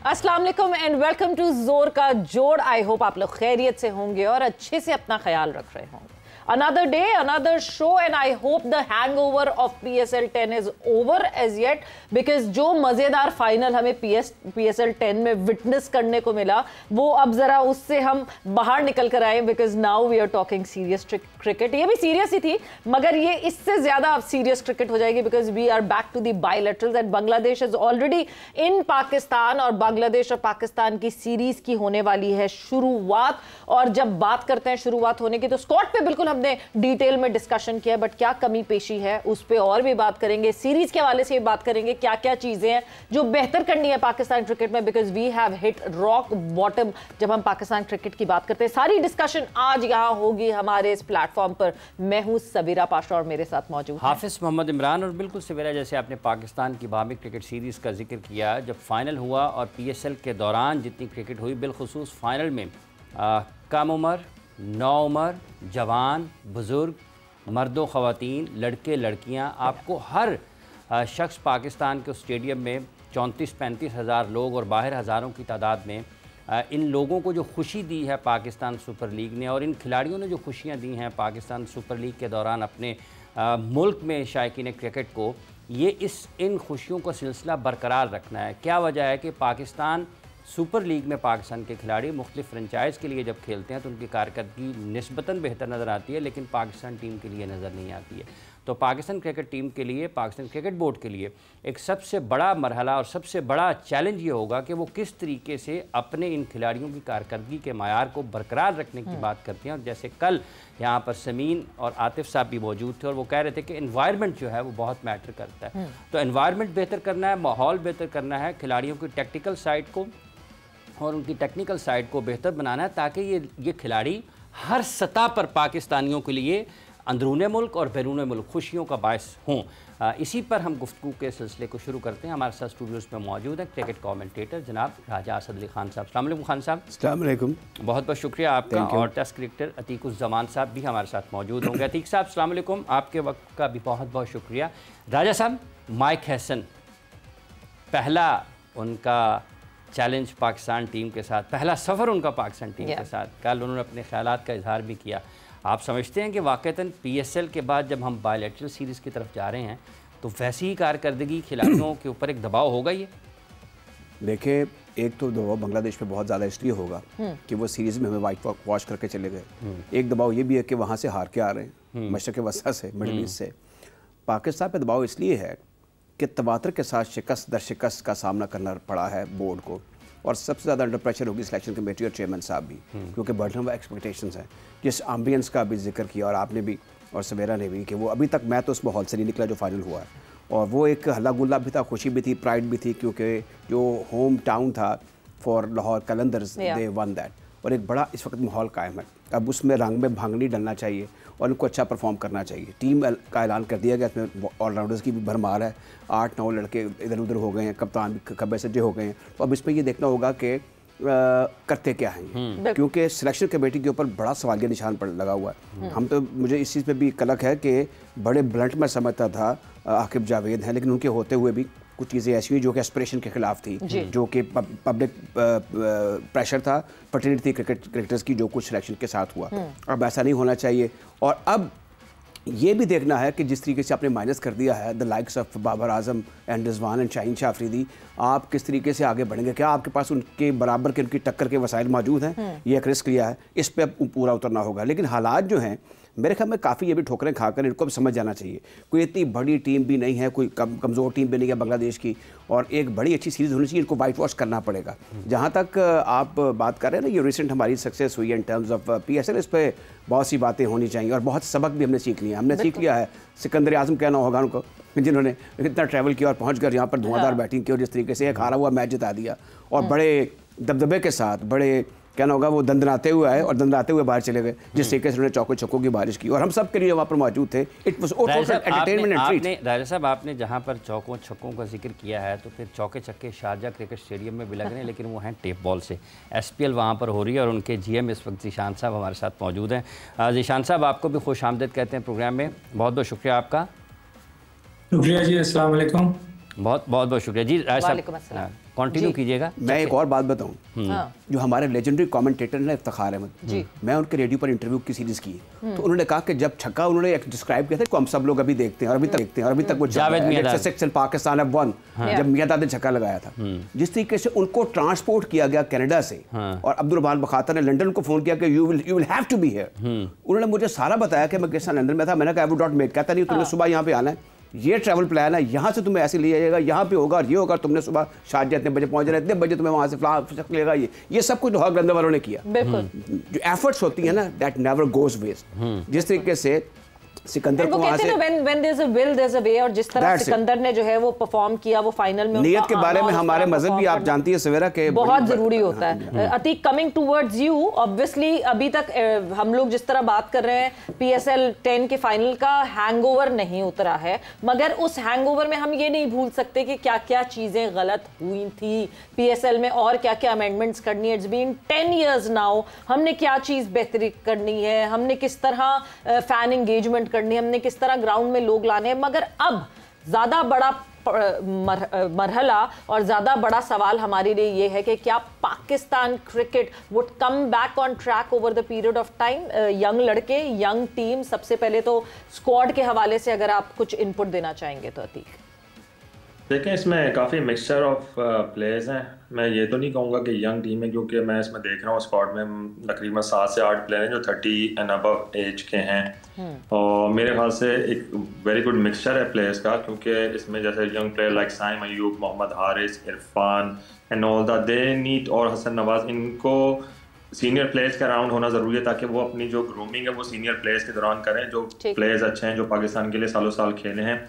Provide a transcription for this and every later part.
अस्सलाम वालेकुम and welcome to जोर का जोड़। आई होप आप लोग खैरियत से होंगे और अच्छे से अपना ख्याल रख रहे होंगे। Another day, another show, and I hope the hangover of PSL 10 is over as yet, because जो मज़ेदार फाइनल हमें PSL 10 में विटनेस करने को मिला वो अब ज़रा उससे हम बाहर निकल कर आए, because now we are talking serious cricket। ये भी सीरियस ही थी मगर ये इससे ज़्यादा अब सीरियस क्रिकेट हो जाएगी, because we are back to the bilaterals and Bangladesh is already in Pakistan, और बांग्लादेश और पाकिस्तान की सीरीज़ की होने वाली है शुरुआत। और जब बात करते हैं शुरुआत होने की तो स्कॉट पे बिल्कुल हमने डिटेल में डिस्कशन किया, बट क्या कमी पेशी है उस पे और भी बात करेंगे। सीरीज के हवाले से बात करेंगे क्या क्या चीजें हैं जो बेहतर करनी है पाकिस्तान क्रिकेट में, because we have hit rock bottom जब हम पाकिस्तान क्रिकेट की बात करते हैं। सारी डिस्कशन आज यहाँ होगी हमारे इस प्लेटफॉर्म पर। मैं हूँ सबीरा पाशा और मेरे साथ मौजूद हाफिज मोहम्मद इमरान। और बिल्कुल सबीरा, जैसे आपने पाकिस्तान की बाहमी क्रिकेट सीरीज का जिक्र किया, जब फाइनल हुआ और PSL के दौरान जितनी क्रिकेट हुई, बिलखुसूस फाइनल में कम उम्र, नौउम्र, जवान, बुज़ुर्ग, मर्दों, ख़वातीन, लड़के लड़कियां, आपको हर शख्स पाकिस्तान के स्टेडियम में 34-35 हज़ार लोग और बाहर हज़ारों की तादाद में इन लोगों को जो खुशी दी है पाकिस्तान सुपर लीग ने, और इन खिलाड़ियों ने जो खुशियां दी हैं पाकिस्तान सुपर लीग के दौरान अपने मुल्क में शायकीन क्रिकेट को, ये इन खुशियों का सिलसिला बरकरार रखना है। क्या वजह है कि पाकिस्तान सुपर लीग में पाकिस्तान के खिलाड़ी मुख्तलिफ फ्रेंचाइज़ के लिए जब खेलते हैं तो उनकी कारकर्दगी निस्बतन बेहतर नज़र आती है, लेकिन पाकिस्तान टीम के लिए नज़र नहीं आती है। तो पाकिस्तान क्रिकेट टीम के लिए, पाकिस्तान क्रिकेट बोर्ड के लिए एक सबसे बड़ा मरहला और सबसे बड़ा चैलेंज ये होगा कि वो किस तरीके से अपने इन खिलाड़ियों की कारकर्दगी के मायार को बरकरार रखने की बात करते हैं। और जैसे कल यहाँ पर समीन और आतिफ साहब भी मौजूद थे और वो कह रहे थे कि एनवायरनमेंट जो है वो बहुत मैटर करता है। तो एनवायरनमेंट बेहतर करना है, माहौल बेहतर करना है, खिलाड़ियों की टेक्निकल साइड को और उनकी टेक्निकल साइड को बेहतर बनाना है, ताकि ये खिलाड़ी हर सतह पर पाकिस्तानियों के लिए अंदरूने मुल्क और बैरून मुल्क खुशियों का बायस हों। इसी पर हम गुफ्तगू के सिलसिले को शुरू करते हैं। हमारे साथ स्टूडियोज़ में मौजूद हैं क्रिकेट कमेंटेटर जनाब राजा असद अली खान साहब। अस्सलाम वालेकुम खान साहब। अस्सलाम वालेकुम। बहुत बहुत शुक्रिया आपका। और टेस्ट क्रिकेटर अतीकुज़्ज़मान साहब भी हमारे साथ मौजूद होंगे। अतीक साहब अस्सलाम वालेकुम, आपके वक्त का भी बहुत बहुत शुक्रिया। राजा साहब, माइक हैसन, पहला उनका चैलेंज पाकिस्तान टीम के साथ, पहला सफ़र उनका पाकिस्तान टीम के साथ, कल उन्होंने अपने ख्यालात का इजहार भी किया। आप समझते हैं कि वाक़तन PSL के बाद जब हम बायलैटरल सीरीज़ की तरफ जा रहे हैं तो वैसी ही कारकर्दगी खिलाड़ियों के ऊपर एक दबाव होगा? ये देखिए, एक तो दबाव बांग्लादेश पे बहुत ज़्यादा इसलिए होगा कि वो सीरीज़ में हमें वाइट वॉश करके चले गए। एक दबाव ये भी है कि वहाँ से हार के आ रहे हैं, मशरक़ वस्ता से, मिडल ईस्ट से। पाकिस्तान पर दबाव इसलिए है कि तवातर के साथ शिकस्त दर शिकस्त का सामना करना पड़ा है बोर्ड को, और सबसे ज़्यादा अंडर प्रेशर होगी सिलेक्शन कमेटी और चेयरमैन साहब भी, क्योंकि बर्डन ऑफ एक्सपेक्टेशंस हैं। जिस एम्बियंस का भी जिक्र किया और आपने भी और सवेरा ने भी, कि वो अभी तक मैं तो उस माहौल से नहीं निकला जो फाइनल हुआ है, और वो एक हल्ला गुल्ला भी था, खुशी भी थी, प्राइड भी थी, क्योंकि जो होम टाउन था for Lahore Qalandars, they one that, और एक बड़ा इस वक्त माहौल कायम है। अब उसमें रंग में भांग नहीं डलना चाहिए और उनको अच्छा परफॉर्म करना चाहिए। टीम का ऐलान कर दिया गया, इसमें ऑलराउंडर्स की भी भरमार है, 8-9 लड़के इधर उधर हो गए हैं, कप्तान भी खब्बे सज्जे हो गए हैं। तो अब इसमें ये देखना होगा कि करते क्या हैं, क्योंकि सिलेक्शन कमेटी के ऊपर बड़ा सवालिया निशान पर लगा हुआ है। हम तो, मुझे इस चीज़ पे भी कलक है कि बड़े ब्लंट में समझता था आकिब जावेद हैं, लेकिन उनके होते हुए भी कुछ चीज़ें ऐसी हुई जो कि एस्पिरेशन के खिलाफ थी, जो कि पब्लिक प्रेशर था, फर्टिलिटी क्रिकेटर्स की, जो कुछ सिलेक्शन के साथ हुआ। अब ऐसा नहीं होना चाहिए। और अब ये भी देखना है कि जिस तरीके से आपने माइनस कर दिया है the likes of Babar Azam and Rizwan and Shaheen Shah Afridi, आप किस तरीके से आगे बढ़ेंगे? क्या आपके पास उनके बराबर के, उनकी टक्कर के वसाइल मौजूद हैं? ये एक रिस्क लिया है, इस पर अब पूरा उतरना होगा। लेकिन हालात जो हैं मेरे ख्याल में काफ़ी ये भी ठोकरें खाकर इनको अब समझ जाना चाहिए। कोई इतनी बड़ी टीम भी नहीं है, कोई कमज़ोर टीम भी नहीं है बांग्लादेश की, और एक बड़ी अच्छी सीरीज़ होनी चाहिए। इनको वाइट वॉश करना पड़ेगा। जहाँ तक आप बात कर रहे हैं ना, ये रिसेंट हमारी सक्सेस हुई है इन टर्म्स ऑफ PSL, इस पर बहुत सी बातें होनी चाहिए और बहुत सबक भी हमने सीख लिया। हमने सीख लिया है, सिकंदर आजम कहना होगा उनको, जिन्होंने इतना ट्रैवल किया और पहुँच कर यहाँ पर धुआंधार बैटिंग की और जिस तरीके से एक हारा हुआ मैच जिता दिया, और बड़े दबदबे के साथ, बड़े कहना होगा वो दंदनाते हुए आए और दंदनाते हुए बाहर चले गए, जिस तरीके से उन्होंने चौके छक्कों की बारिश की, और हम सब के लिए वहाँ पर मौजूद थे। It was entertainment and treat. राजा साहब, आपने जहाँ पर चौकों छक्कों का जिक्र किया है, तो फिर चौके छक्के शारजा क्रिकेट स्टेडियम में भी लग रहे हैं, लेकिन वो हैं टेप बॉल से। SPL वहाँ पर हो रही है और उनके GM इस वक्त ज़ीशान साहब हमारे साथ मौजूद हैं। ज़ीशान साहब, आपको भी खुश आमदीद कहते हैं प्रोग्राम में, बहुत बहुत शुक्रिया आपका। शुक्रिया जी, अस्सलाम वालेकुम। बहुत बहुत शुक्रिया जी। वालेकुम अस्सलाम। कंटिन्यू कीजिएगा। मैं एक और बात बताऊं, जो हमारे लेजेंडरी कमेंटेटर हैं इफ्तिखार अहमद, मैं उनके रेडियो पर इंटरव्यू की सीरीज की, तो उन्होंने कहा कि जब छक्का उन्होंने डिस्क्राइब किया था को हम सब लोग अभी देखते हैं और अभी तक वो सेक्शन पाकिस्तान हैव वन, जब मियादाद ने छक्का लगाया था, जिस तरीके से उनको ट्रांसपोर्ट किया गया कनाडा से, और अब्दुल रहमान बखातर ने लंदन को फोन किया कि you will have to be here. उन्होंने मुझे सारा बताया कि मैं किस लंदन में था, मैंने कहा आई वुड नॉट मेक, कहता नहीं तुम्हें सुबह यहाँ पे आना है, ये ट्रैवल प्लान है, यहाँ से तुम्हें ऐसे ले जाएगा, यहाँ पे होगा और ये होगा, तुमने सुबह शारजाह इतने बजे पहुँच जाना, इतने बजे तुम्हें वहाँ से लेगा, ये सब कुछ हक गंदा वालों ने किया। जो एफर्ट्स होती है ना, दैट नेवर गोज वेस्ट। जिस तरीके से सिकंदर को वहां से when there's a will there's a way, और जिस तरह सिकंदर ने जो है वो परफॉर्म किया, वो फाइनल में नियत के बारे में हमारे मजहब भी आप जानती है सवेरा के बहुत जरूरी होता है। Atiq, coming towards you, obviously अभी तक हम लोग जिस तरह बात कर रहे हैं PSL 10 के फाइनल का हैंगओवर नहीं उतरा है, मगर उस हैंगओवर में हम ये नहीं भूल सकते कि क्या क्या चीजें गलत हुई थी PSL में और क्या क्या अमेंडमेंट्स करनी है। इट्स बीन 10 years नाउ, हमने क्या चीज बेहतरी करनी है, हमने किस तरह फैन एंगेजमेंट करनी है, हमने किस तरह ग्राउंड में लोग लाने हैं, मगर अब ज्यादा बड़ा मरहला और ज्यादा बड़ा सवाल हमारे लिए ये है कि क्या Pakistan cricket would come back on track over the period of time. Young लड़के, यंग टीम, सबसे पहले तो स्क्वाड के हवाले से अगर आप कुछ इनपुट देना चाहेंगे तो अतीक। देखें, इसमें काफ़ी मिक्सचर ऑफ प्लेयर्स हैं। मैं ये तो नहीं कहूँगा कि यंग टीम है, क्योंकि मैं इसमें देख रहा हूँ स्क्वाड में तकरीबन 7 से 8 प्लेयर हैं जो 30 एंड अबव एज के हैं, और मेरे ख्याल से एक वेरी गुड मिक्सचर है प्लेयर्स का, क्योंकि इसमें जैसे young player like Saim Ayub, Mohammad Haris, Irfan and all the they need, और हसन नवाज, इनको सीनियर प्लेयर्स का राउंड होना ज़रूरी है ताकि वो अपनी जो ग्रूमिंग है वो सीनियर प्लेयर्स के दौरान करें, जो प्लेयर्स अच्छे हैं, जो पाकिस्तान के लिए सालों साल खेले हैं।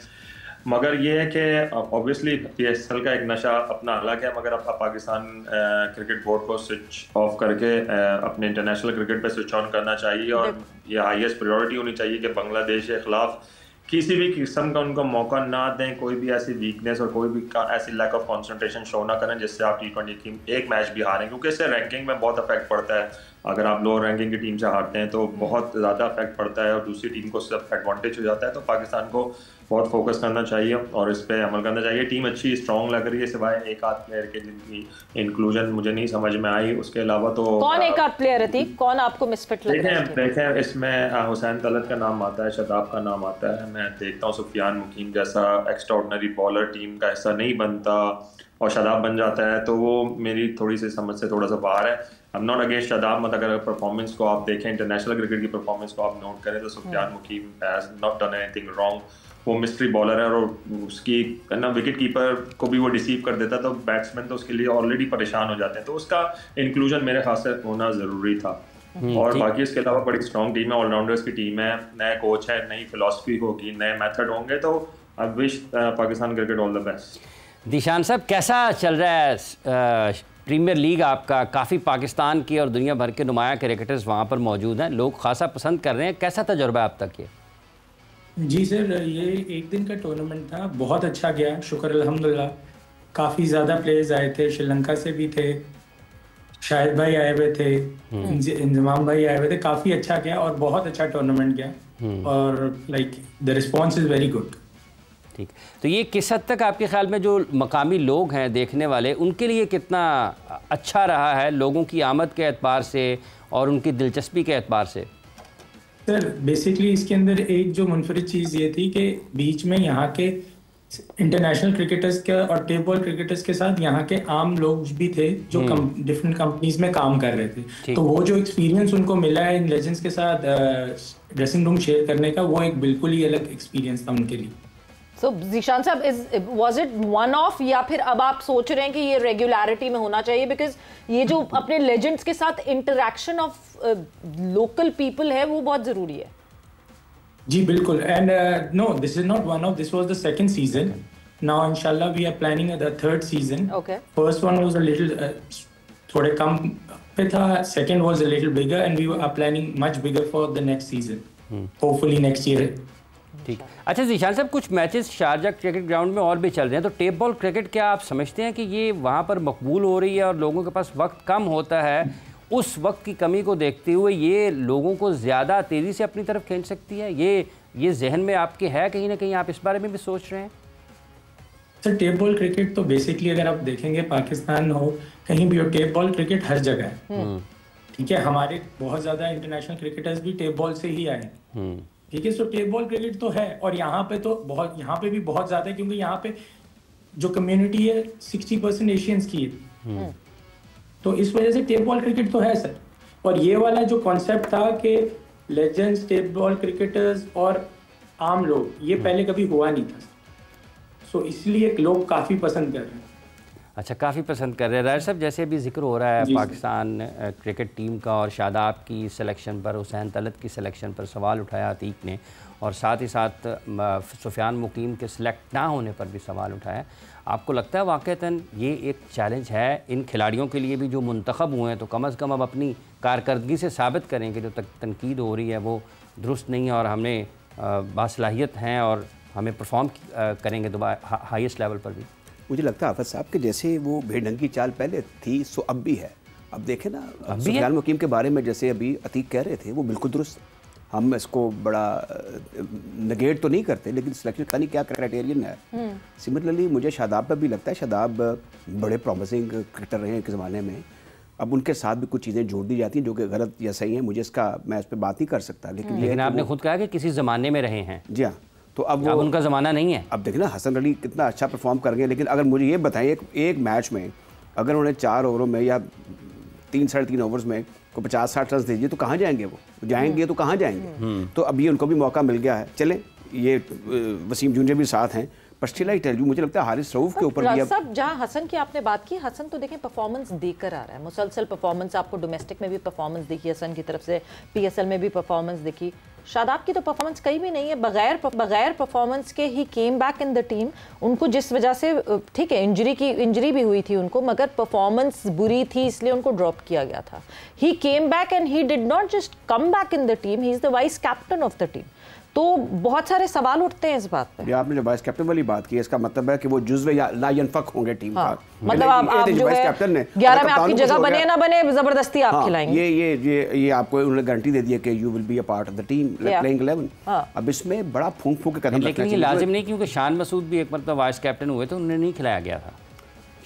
मगर ये है कि ऑब्वियसली PSL का एक नशा अपना अलग है, मगर अब पाकिस्तान क्रिकेट बोर्ड को स्विच ऑफ करके अपने इंटरनेशनल क्रिकेट पे स्विच ऑन करना चाहिए, और ये हाईएस्ट प्रायोरिटी होनी चाहिए कि बांग्लादेश के खिलाफ किसी भी किस्म का उनको मौका ना दें, कोई भी ऐसी वीकनेस और कोई भी ऐसी लैक ऑफ कंसंट्रेशन शो ना करें जिससे आप T20 की एक मैच भी हारें, क्योंकि इससे रैंकिंग में बहुत अफेक्ट पड़ता है। अगर आप लोअर रैंकिंग की टीम से हारते हैं तो बहुत ज़्यादा अफेक्ट पड़ता है और दूसरी टीम को सिर्फ एडवांटेज हो जाता है। तो पाकिस्तान को बहुत फोकस करना चाहिए और इस पर अमल करना चाहिए। टीम अच्छी स्ट्रॉन्ग लग रही है, सिवाय एक आध प्लेयर के जिनकी इंक्लूजन मुझे नहीं समझ में आई। उसके अलावा तो कौन एक आध प्लेयर है, कौन आपको मिसफिट लग रहा है? देखें इसमें हुसैन तलत का नाम आता है, शदाब का नाम आता है। मैं देखता हूँ सुफियान मुकीम जैसा एक्स्ट्राऑर्डिनरी बॉलर टीम का हिस्सा नहीं बनता और शदाब बन जाता है, तो वो मेरी थोड़ी सी समझ से थोड़ा सा बाहर है। I am not against Shadab, मतलब अगर परफॉर्मेंस को आप देखें, इंटरनेशनल क्रिकेट की परफॉर्मेंस को आप नोट करें तो Sufiyan Muqeem has not done anything wrong. वो मिस्ट्री बॉलर है और उसकी ना विकेट कीपर को भी वो डिसीव कर देता, तो बैट्समैन तो उसके लिए ऑलरेडी परेशान हो जाते हैं, तो उसका इंक्लूजन मेरे ख्याल से होना ज़रूरी था। और बाकी इसके अलावा बड़ी स्ट्रॉन्ग टीम है, ऑलराउंडर्स की टीम है, नया कोच है, नई फिलॉसफी होगी, नए मेथड होंगे, तो I wish Pakistan cricket all the best. Dishan साहब, कैसा चल रहा है प्रीमियर लीग आपका? काफ़ी पाकिस्तान की और दुनिया भर के नुमाया क्रिकेटर्स वहाँ पर मौजूद हैं, लोग खासा पसंद कर रहे हैं, कैसा तजुर्बा है अब तक ये? जी सर, ये एक दिन का टूर्नामेंट था, बहुत अच्छा गया, शुक्र अल्हम्दुलिल्लाह। काफ़ी ज़्यादा प्लेयर्स आए थे, श्रीलंका से भी थे, शाहिद भाई आए हुए थे, इंजमाम भाई आए हुए थे, काफ़ी अच्छा गया और बहुत अच्छा टूर्नामेंट गया और like the response is very good. ठीक, तो ये किस हद तक आपके ख्याल में जो मकामी लोग हैं देखने वाले, उनके लिए कितना अच्छा रहा है लोगों की आमद के एतबार से और उनकी दिलचस्पी के एतबार से? सर बेसिकली इसके अंदर एक जो मुनफरिद चीज़ ये थी कि बीच में यहाँ के इंटरनेशनल क्रिकेटर्स के और टेबल क्रिकेटर्स के साथ यहाँ के आम लोग भी थे जो डिफरेंट कंपनीज में काम कर रहे थे, तो वो जो एक्सपीरियंस उनको मिला है इन लेजेंड्स के साथ ड्रेसिंग रूम शेयर करने का, वो एक बिल्कुल ही अलग एक्सपीरियंस था उनके लिए। So, जीशान साहब, was it one off या फिर अब आप सोच रहे हैं कि ये रेगुलरिटी में होना चाहिए? बिकॉज ये जो अपने लेजेंड्स के साथ इंटरेक्शन ऑफ लोकल पीपल है वो बहुत जरूरी है। जी बिल्कुल, and no this is not one off, this was the second season. Now इंशाल्लाह we are planning the third season. Okay, first one was a little थोड़े कम पे था, second was a little bigger and we are planning much bigger for the next season, hopefully next year. ठीक, अच्छा जीशान साहब, कुछ matches Sharjah cricket ground में और भी चल रहे हैं, तो टेप बॉल क्रिकेट क्या आप समझते हैं कि ये वहाँ पर मकबूल हो रही है और लोगों के पास वक्त कम होता है, उस वक्त की कमी को देखते हुए ये लोगों को ज़्यादा तेज़ी से अपनी तरफ खींच सकती है? ये जहन में आपके है कहीं ना कहीं, आप इस बारे में भी सोच रहे हैं? सर टेप बॉल क्रिकेट तो बेसिकली अगर आप देखेंगे पाकिस्तान हो कहीं भी हो, टेप बॉल क्रिकेट हर जगह है। ठीक है, हमारे बहुत ज्यादा इंटरनेशनल क्रिकेटर्स भी टेप बॉल से ही आए। ठीक है, सो टेप बॉल क्रिकेट तो है, और यहाँ पे तो बहुत, यहाँ पे भी बहुत ज्यादा है, क्योंकि यहाँ पे जो कम्युनिटी है 60% एशियंस की है। तो इस वजह से टेप बॉल क्रिकेट तो है सर। और ये वाला जो कॉन्सेप्ट था कि लेजेंड्स, टेप बॉल क्रिकेटर्स और आम लोग, ये पहले कभी हुआ नहीं था। सो इसलिए लोग काफ़ी पसंद कर रहे हैं। अच्छा, काफ़ी पसंद कर रहे हैं। राय साहब, जैसे अभी जिक्र हो रहा है पाकिस्तान क्रिकेट टीम का और शादाब की सिलेक्शन पर, हुसैन तलत की सिलेक्शन पर सवाल उठाया अतीक ने, और साथ ही साथ सुफियान मुकीम के सिलेक्ट ना होने पर भी सवाल उठाया। आपको लगता है वाक़तन ये एक चैलेंज है इन खिलाड़ियों के लिए भी जो मुंतखब हुए हैं, तो कम अज़ कम अब अपनी कारकर्दगी से साबित करें कि जो तनकीद हो रही है वो दुरुस्त नहीं है और हमने बासलाहियत हैं और हमें परफॉर्म करेंगे दोबारा हाईएस्ट लेवल पर भी? मुझे लगता है आफत साहब कि जैसे वो भेड़ंगी चाल पहले थी सो अब भी है। अब देखें ना, सुफियान मुकीम के बारे में जैसे अभी अतीक कह रहे थे, वो बिल्कुल दुरुस्त। हम इसको बड़ा नेगेट तो नहीं करते, लेकिन सिलेक्शन का नहीं क्या क्राइटेरियन है। सिमिलरली मुझे शादाब पर भी लगता है, शादाब बड़े प्रॉमिसिंग क्रिकेटर रहे हैं एक ज़माने में। अब उनके साथ भी कुछ चीज़ें जोड़ दी जाती हैं जो कि गलत या सही हैं, मुझे इसका मैं इस पर बात नहीं कर सकता। लेकिन आपने खुद कहा कि किसी ज़माने में रहे हैं। जी हाँ, तो अब उनका ज़माना नहीं है। अब देखना हसन अली कितना अच्छा परफॉर्म कर गए, लेकिन अगर मुझे ये बताइए एक मैच में अगर उन्हें 4 ओवरों में या 3 साढ़े 3 ओवर्स में को 50-60 रन दीजिए तो कहाँ जाएंगे वो जाएंगे तो कहाँ जाएंगे। तो अभी उनको भी मौका मिल गया है। चलें, ये वसीम जूनियर भी साथ हैं, पर स्टिल आई टेल यू, मुझे लगता है हारिस रऊफ के ऊपर भी सब, जहां हसन की आपने बात की, हसन तो देखें परफॉर्मेंस देकर आ रहा है, मुसलसल परफॉर्मेंस। आपको डोमेस्टिक में भी परफॉर्मेंस दिखी हसन की तरफ से, पीएसएल में भी परफॉर्मेंस दिखी। शादाब की तो परफॉर्मेंस कहीं भी नहीं है, बगैर परफॉर्मेंस के ही came back in the team. उनको जिस वजह से, ठीक है इंजरी भी हुई थी उनको, मगर परफॉर्मेंस बुरी थी इसलिए उनको ड्रॉप किया गया था। He came back and he did not just come back in the team, he is the vice captain of the team. तो बहुत सारे सवाल उठते हैं इस बात पे। आपने जो वाइस कैप्टन वाली बात की, इसका मतलब है कि वो जुज़्व या ला यनफक होंगे टीम का। मतलब आप जो है 11 में आपकी जगह बने ना बने, जबरदस्ती आप खिलाएंगे। ये आपको उन्होंने गारंटी दे दी है कि you will be a part of the team playing 11। अब इसमें बड़ा फूंक के कदम रखना चाहिए। लेकिन ये लाजिम नहीं, क्योंकि शान मसूद भी एक मतलब वाइस कैप्टन हुए तो उन्हें नहीं खिलाया गया था।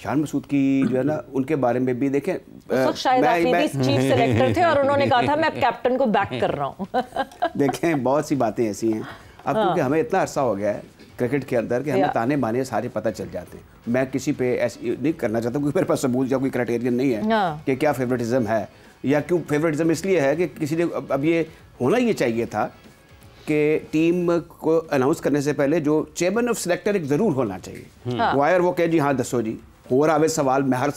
शान मसूद की जो है ना, उनके बारे में भी देखें, शायद आप चीफ सेलेक्टर थे और उन्होंने कहा था मैं कैप्टन को बैक कर रहा हूँ। देखें, बहुत सी बातें ऐसी हैं अब, क्योंकि हमें इतना अरसा हो गया है क्रिकेट के अंदर कि हमें ताने बाने सारे पता चल जाते हैं। मैं किसी पे ऐसे नहीं करना चाहता क्योंकि मेरे पास सबूत या कोई क्राइटेरियन नहीं है कि क्या फेवरेटिज्म है या क्यों। फेवरेटिज्म इसलिए है कि किसी ने, अब ये होना ये चाहिए था कि टीम को अनाउंस करने से पहले जो चेयरमैन ऑफ सिलेक्टर एक ज़रूर होना चाहिए। वायर वो कहे जी हाँ दसो जी, हो रहा है सवाल। मैं हर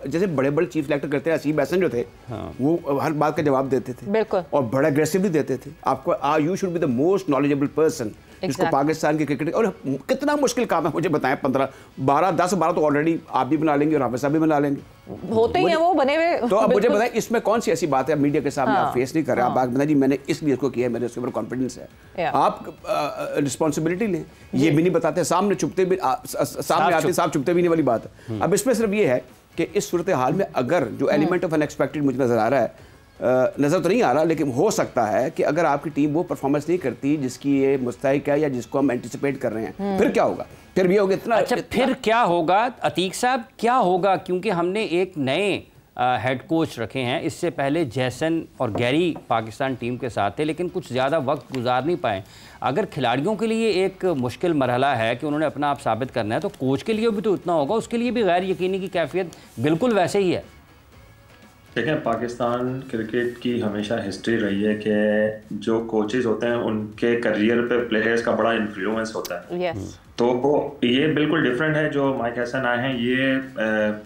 जैसे बड़े बड़े चीफ सेलेक्टर करते हैं, असीम हसन जो थे वो हर बात का जवाब देते थे और बड़ा अग्रेसिवली देते थे। आपको you should be the most knowledgeable person जिसको पाकिस्तान के क्रिकेट, और कितना मुश्किल काम है मुझे बताएं। 10-12 तो ऑलरेडी आप भी बना लेंगे और हाफिज साहब भी बना लेंगे, होते ही हैं वो बने हुए। तो अब मुझे बताएं इसमें कौन सी ऐसी बात है मीडिया के सामने आप फेस नहीं कर रहे। आप बताएं जी मैंने इसलिए इसको किया है, मेरे उसके ऊपर कॉन्फिडेंस है। आप रिस्पॉन्सिबिलिटी लें, ये भी नहीं बताते, सामने चुपते भी, सामने आते साफ चुपते भी नहीं वाली बात है। अब इसमें सिर्फ ये है कि इस सूरत हाल में अगर जो एलिमेंट ऑफ अनएक्सपेक्टेड मुझे नजर आ रहा है, नज़र तो नहीं आ रहा, लेकिन हो सकता है कि अगर आपकी टीम वो परफॉर्मेंस नहीं करती जिसकी ये मुस्तहिक है या जिसको हम एंटिसिपेट कर रहे हैं, फिर क्या होगा? फिर भी होगा इतना। अच्छा, फिर क्या होगा अतीक साहब, क्या होगा? क्योंकि हमने एक नए हेड कोच रखे हैं। इससे पहले जैसन और गैरी पाकिस्तान टीम के साथ थे, लेकिन कुछ ज़्यादा वक्त गुजार नहीं पाए। अगर खिलाड़ियों के लिए एक मुश्किल मरहला है कि उन्होंने अपना आप साबित करना है, तो कोच के लिए भी तो उतना होगा, उसके लिए भी गैर यकीनी की कैफियत बिल्कुल वैसे ही है। देखें, पाकिस्तान क्रिकेट की हमेशा हिस्ट्री रही है कि जो कोचेज होते हैं उनके करियर पे प्लेयर्स का बड़ा इन्फ्लुएंस होता है। तो ये बिल्कुल डिफरेंट है। जो माइक हसन आए हैं, ये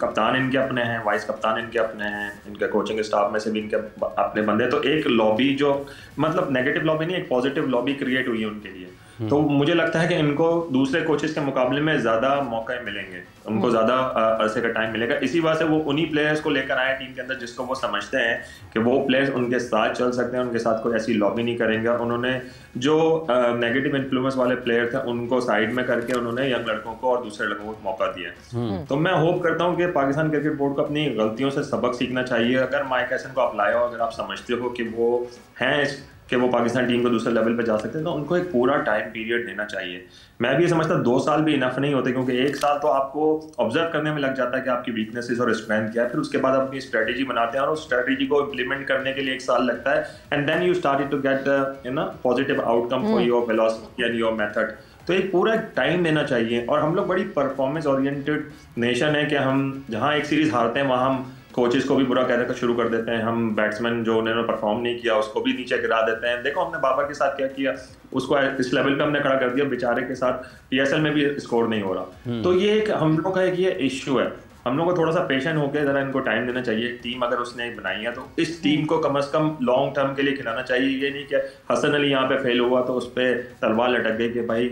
कप्तान इनके अपने हैं, वाइस कप्तान इनके अपने हैं, इनके कोचिंग स्टाफ में से भी इनके अपने बंदे। तो एक लॉबी जो मतलब नेगेटिव लॉबी नहीं, एक पॉजिटिव लॉबी क्रिएट हुई है उनके लिए। तो मुझे लगता है कि इनको दूसरे कोचेस के मुकाबले में ज्यादा मौके मिलेंगे, उनको ज्यादा अरसे का टाइम मिलेगा। इसी वजह से वो उन्हीं प्लेयर्स को लेकर आए टीम के अंदर जिसको वो समझते हैं कि वो प्लेयर्स उनके साथ चल सकते हैं, उनके साथ कोई ऐसी लॉबी नहीं करेंगे। उन्होंने जो नेगेटिव इन्फ्लुएंस वाले प्लेयर थे उनको साइड में करके उन्होंने यंग लड़कों को और दूसरे लड़कों को मौका दिया। तो मैं होप करता हूँ कि पाकिस्तान क्रिकेट बोर्ड को अपनी गलतियों से सबक सीखना चाहिए। अगर माइक हसन को अप्लाई हो, अगर आप समझते हो कि वो हैं कि वो पाकिस्तान टीम को दूसरे लेवल पे जा सकते हैं, तो उनको एक पूरा टाइम पीरियड देना चाहिए। मैं भी ये समझता 2 साल भी इनफ नहीं होते, क्योंकि 1 साल तो आपको ऑब्जर्व करने में लग जाता है कि आपकी वीकनेसेस और स्ट्रेंथ क्या है, फिर उसके बाद अपनी स्ट्रेटेजी बनाते हैं और उस स्ट्रेटेजी को इम्प्लीमेंट करने के लिए 1 साल लगता है, and then you started to get positive outcome for your philosophy and your method. तो एक पूरा टाइम देना चाहिए। और हम लोग बड़ी परफॉर्मेंस ओरिएंटेड नेशन है कि हम जहाँ एक सीरीज हारते हैं वहाँ हम कोचेस को भी बुरा कहना शुरू कर देते हैं, हम बैट्समैन जो उन्होंने परफॉर्म नहीं किया उसको भी नीचे गिरा देते हैं। देखो हमने बाबर के साथ क्या किया, उसको इस लेवल पे हमने खड़ा कर दिया, बेचारे के साथ पीएसएल में भी स्कोर नहीं हो रहा। तो ये एक हम लोग का एक ये इश्यू है, हम लोग को थोड़ा सा पेशेंट होकर जरा इनको टाइम देना चाहिए। टीम अगर उसने बनाई है तो इस टीम को कम से कम लॉन्ग टर्म के लिए खिलाना चाहिए। ये नहीं कि हसन अली यहाँ पे फेल हुआ तो उस पर तलवार लटक गई कि भाई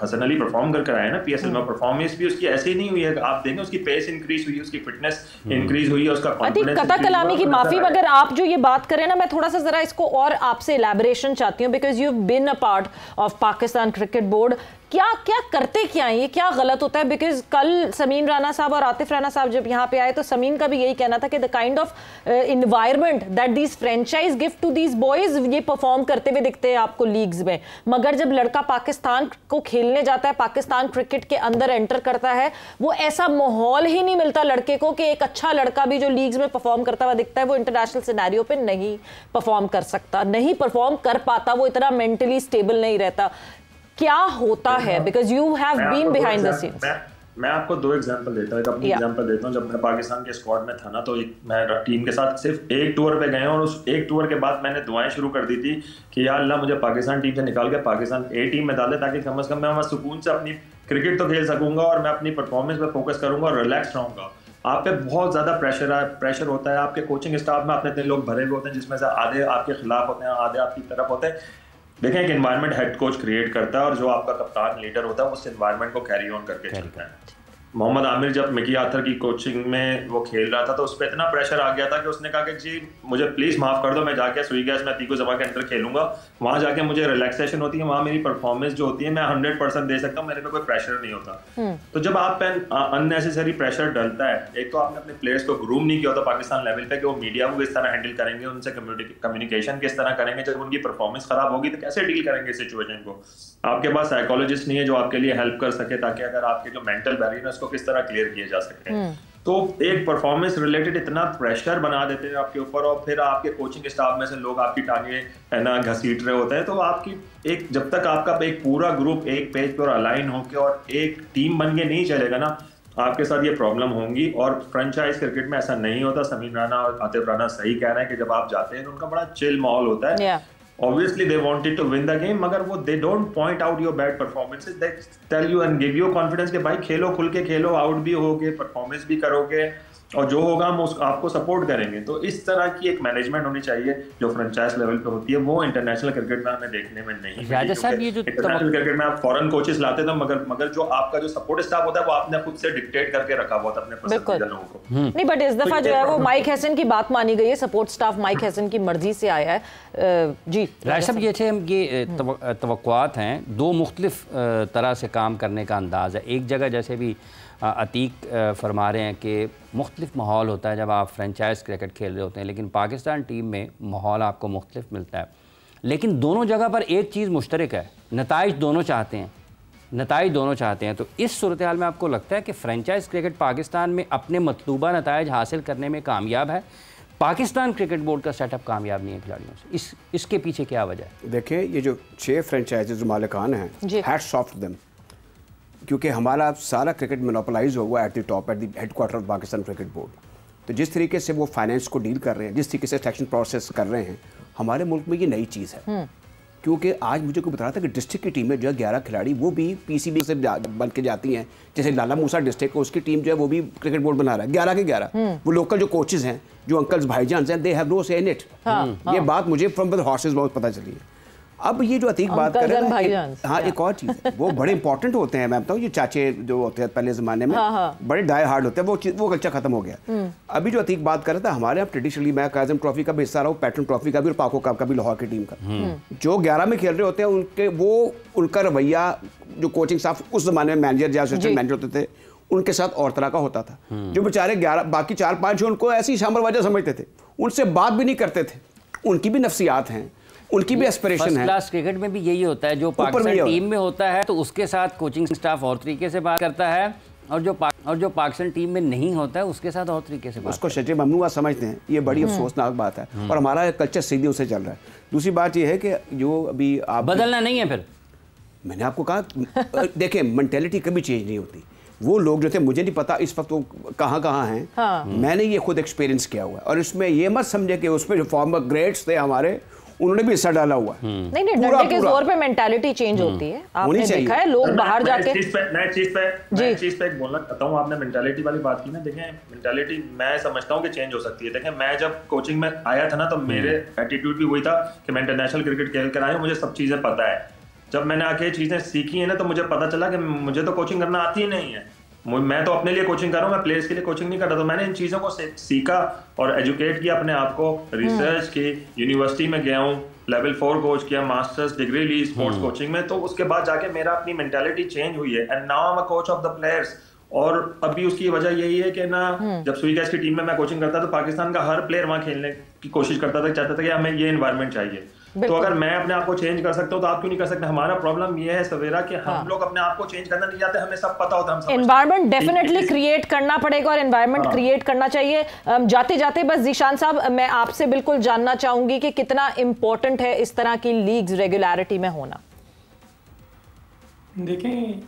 हसन अली परफॉर्म करके आया ना पीएसएल में, परफॉर्मेंस भी उसकी ऐसी नहीं हुई है। आप देखें उसकी पेस इंक्रीज हुई है, उसकी फिटनेस इंक्रीज हुई है, उसका कॉन्फिडेंस। कथा कलामी की माफी, मगर आप जो ये बात करें ना, मैं थोड़ा सा जरा इसको और आपसे इलैबोरेशन चाहती हूँ, because you have been a part of Pakistan cricket board. क्या क्या करते क्या है, ये क्या गलत होता है? बिकॉज कल समीन राना साहब और आतिफ राना साहब जब यहाँ पे आए तो समीन का भी यही कहना था कि the kind of environment that these franchise give to these boys, ये परफॉर्म करते हुए दिखते हैं आपको लीग्स में, मगर जब लड़का पाकिस्तान को खेलने जाता है, पाकिस्तान क्रिकेट के अंदर एंटर करता है, वो ऐसा माहौल ही नहीं मिलता लड़के को कि एक अच्छा लड़का भी जो लीग्स में परफॉर्म करता हुआ दिखता है वो इंटरनेशनल सिनेरियो पे नहीं परफॉर्म कर सकता, नहीं परफॉर्म कर पाता, वो इतना मेंटली स्टेबल नहीं रहता। क्या होता है? Because you have been behind the scenes. मैं आपको 2 एग्जांपल देता हूँ, एक अपनी एग्जांपल देता हूँ। जब मैं पाकिस्तान के स्क्वाड में था ना, तो मैं टीम के साथ सिर्फ एक टूर पे गए, और उस एक टूर के बाद मैंने दुआएं शुरू कर दी थी कि या अल्लाह मुझे पाकिस्तान टीम से निकाल के पाकिस्तान ए टीम में डाले, ताकि कम से कम मैं सुकून से अपनी क्रिकेट तो खेल सकूंगा और मैं अपनी परफॉर्मेंस पे फोकस करूंगा और रिलैक्स रहूंगा। आप पे बहुत ज्यादा प्रेशर होता है, आपके कोचिंग स्टाफ में अपने 3 लोग भरे हुए होते हैं, जिसमें से आधे आपके खिलाफ होते हैं, आधे आपकी तरफ होते हैं। देखें, एक एनवायरनमेंट हेड कोच क्रिएट करता है, और जो आपका कप्तान लीडर होता है उस एनवायरनमेंट को कैरी ऑन करके चलता है। मोहम्मद आमिर जब मिकी आर्थर की कोचिंग में वो खेल रहा था तो उस पर इतना प्रेशर आ गया था कि उसने कहा कि जी मुझे प्लीज माफ कर दो, मैं जाके सुई गैस में तीको जमा के अंदर खेलूंगा, वहां जाके मुझे रिलैक्सेशन होती है, वहां मेरी परफॉर्मेंस जो होती है मैं 100% दे सकता हूँ, मेरे पे कोई प्रेशर नहीं होता। तो जब आप पे अननेसेसरी प्रेशर डलता है, एक तो आपने अपने प्लेयर्स को ग्रूम नहीं किया होता पाकिस्तान लेवल पे कि वो मीडिया को किस तरह हैंडल करेंगे, उनसे कम्युनिकेशन किस तरह करेंगे, जब उनकी परफॉर्मेंस खराब होगी तो कैसे डील करेंगे सिचुएशन को। आपके पास साइकोलॉजिस्ट नहीं है जो आपके लिए हेल्प कर सके, ताकि अगर आपके जो मेंटल बैरियर है उसको किस तरह क्लियर किया जा सके। तो एक परफॉर्मेंस रिलेटेड इतना प्रेशर बना देते हैं आपके ऊपर, और फिर आपके कोचिंग स्टाफ में से लोग आपकी टांगे है ना घसीट रहे होते हैं। तो आपकी एक जब तक आपका एक पूरा ग्रुप एक पेज पर अलाइन होकर और एक टीम बन के नहीं चलेगा ना, आपके साथ ये प्रॉब्लम होंगी। और फ्रेंचाइज क्रिकेट में ऐसा नहीं होता। समीन राना और आतिफ राना सही कह रहे हैं कि जब आप जाते हैं तो उनका बड़ा चिल माहौल होता है। Obviously they wanted to win the game, मगर वो they don't point out your bad performances, they tell you and give you confidence कि भाई खेलो, खुल के खेलो, आउट भी होगे, परफॉर्मेंस भी करोगे, और जो होगा हम आपको सपोर्ट करेंगे। तो इस तरह की एक मैनेजमेंट होनी चाहिए जो फ्रेंचाइज लेवल पे होती है, वो इंटरनेशनल क्रिकेट में हमें देखने में नहीं राजा साहब, ये जो इंटरनेशनल क्रिकेट में आप फॉरेन कोचेस लाते थे, मगर जो आपका जो सपोर्ट स्टाफ होता है वो आपने खुद से डिक्टेट करके रखा हुआ था अपने पसंदीदा लोगों को। नहीं, बट इस दफा जो है वो माइक हैसन की बात मानी गई है, सपोर्ट स्टाफ माइक हैसन की मर्जी से आया है। जी राजा साहब, ये तवक्कुआत हैं, 2 मुख्तलिफ तरह से काम करने का अंदाज़ है। एक जगह जैसे भी अतीक फरमा रहे हैं कि मुख्तलिफ माहौल होता है जब आप फ्रेंचाइज क्रिकेट खेल रहे होते हैं, लेकिन पाकिस्तान टीम में माहौल आपको मुख्तलिफ मिलता है। लेकिन दोनों जगह पर एक चीज़ मुश्तरक है, नताइज दोनों चाहते हैं। तो इस सूरत हाल में आपको लगता है कि फ्रेंचाइज क्रिकेट पाकिस्तान में अपने मतलूबा नताइज हासिल करने में कामयाब है? पाकिस्तान क्रिकेट बोर्ड का सेटअप कामयाब नहीं है खिलाड़ियों से, इसके पीछे क्या वजह है? देखिए, ये जो 6 फ्रेंचाइजेज जो मालिकान हैं, हैट्स ऑफ टू देम, क्योंकि हमारा सारा क्रिकेट मोनोपोलाइज हुआ at the top, at the headquarter of Pakistan cricket board. तो जिस तरीके से वो फाइनेंस को डील कर रहे हैं, जिस तरीके से सिलेक्शन प्रोसेस कर रहे हैं, हमारे मुल्क में ये नई चीज़ है। क्योंकि आज मुझे कोई बता रहा था कि डिस्ट्रिक्ट की टीम में जो है 11 खिलाड़ी वो भी पीसीबी से बन के जाती हैं। जैसे लाला मूसा डिस्ट्रिक्ट, उसकी टीम जो है वो भी क्रिकेट बोर्ड बना रहा है, 11 के 11। वो लोकल जो कोचेज हैं, जो अंकल्स भाईजान हैं, दे हैव नो से इन इट। ये बात मुझे फ्रॉम द हॉर्सेस बहुत पता चली है। अब ये जो अतीक बात कर रहे हैं, हाँ, एक और चीज़ है, वो बड़े इंपॉर्टेंट होते हैं। मैं बताऊँ, ये चाचे जो होते हैं पहले ज़माने में बड़े डाई हार्ड होते हैं, वो कल्चर खत्म हो गया। अभी जो अतीक बात कर रहा था, हमारे यहाँ ट्रेडिशनली मैं काज़म ट्रॉफी का भी हिस्सा रहा हूँ, पैटर्न ट्रॉफी का भी और पाको कप का भी, लाहौर की टीम का। जो 11 में खेल रहे होते हैं उनका रवैया, जो कोचिंग स्टाफ उस ज़माने में मैनेजर या असिस्टेंट मैनेजर होते थे, उनके साथ और तरह का होता था। जो बेचारे 11 बाकी 4-5 जो उनको ऐसी शामरवाजा समझते थे, उनसे बात भी नहीं करते थे। उनकी भी नफ्सियात हैं, उनकी भी एस्पिरेशन है। क्लास क्रिकेट में भी यही होता है, जो पाकिस्तान टीम में होता है तो उसके साथ कोचिंग स्टाफ और तरीके से बात करता है, और जो पाकिस्तान टीम में नहीं होता है उसके साथ और तरीके से बात। उसको शकील ममनूआ समझते हैं, ये बड़ी अफसोसनाक बात है, और हमारा कल्चर सीधे उसे चल रहा है। दूसरी बात ये है कि जो अभी आप बदलना नहीं है, फिर मैंने आपको कहा देखें, मेंटेलिटी कभी चेंज नहीं होती। वो लोग जो थे, मुझे नहीं पता इस वक्त वो कहाँ हैं, हाँ। मैंने ये खुद एक्सपीरियंस किया हुआ है, और इसमें ये मत समझे कि उसमें जो फॉर्मर ग्रेड्स थे हमारे, उन्होंने भी हिस्सा डाला हुआ है। नहीं डंडे के जोर पे मेंटालिटी चेंज होती है, आपने देखा है लोग बाहर जाके। मैं चीज पे एक बोलना चाहता हूँ, आपने मेंटालिटी वाली बात की ना, देखें मेंटालिटी मैं समझता हूँ कि चेंज हो सकती है। देखें मैं जब कोचिंग में आया था ना, तो मेरे एटीट्यूड भी वही था कि मैं इंटरनेशनल क्रिकेट खेल कर आया हूँ, मुझे सब चीजें पता है। जब मैंने आके चीजें सीखी है ना, तो मुझे पता चला कि मुझे तो कोचिंग करना आती ही नहीं है। मैं तो अपने लिए कोचिंग कर रहा हूँ, मैं प्लेयर्स के लिए कोचिंग नहीं कर रहा। तो मैंने इन चीज़ों को सीखा और एजुकेट किया अपने आप को, रिसर्च की, यूनिवर्सिटी में गया हूँ, लेवल 4 कोच किया, मास्टर्स डिग्री ली स्पोर्ट्स कोचिंग में। तो उसके बाद जाके मेरा अपनी मेंटालिटी चेंज हुई है, and now I am a coach of the players. और अभी उसकी वजह यही है कि ना, जब सुईगैस की टीम में मैं कोचिंग करता तो पाकिस्तान का हर प्लेयर वहाँ खेलने की कोशिश करता था, चाहता था कि हमें ये एनवायरनमेंट चाहिए। तो अगर मैं अपने आप को चेंज कर सकता हूँ तो आप क्यों नहीं कर सकते? हमारा प्रॉब्लम ये है सवेरा कि हम लोग अपने आप को चेंज करना नहीं चाहते, हमें सब पता होता है। एनवायरनमेंट डेफिनेटली क्रिएट करना पड़ेगा, और एनवायरनमेंट क्रिएट करना चाहिए। जाते जाते बस जीशान साहब, मैं आपसे बिल्कुल जानना चाहूंगी कि कितना इंपॉर्टेंट है इस तरह की लीग्स रेगुलरिटी में होना। देखें,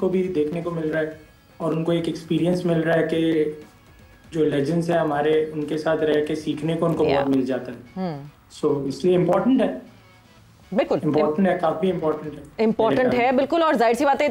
को भी देखने को मिल रहा है और उनको एक एक्सपीरियंस मिल रहा है कि जो लेजेंड्स है हमारे, उनके साथ रह के सीखने को उनको बहुत मिल जाता है। सो इसलिए इम्पोर्टेंट है, बिल्कुल इम्पोर्टेंट है, काफी इम्पोर्टेंट है बिल्कुल। और जाहिर सी बात है,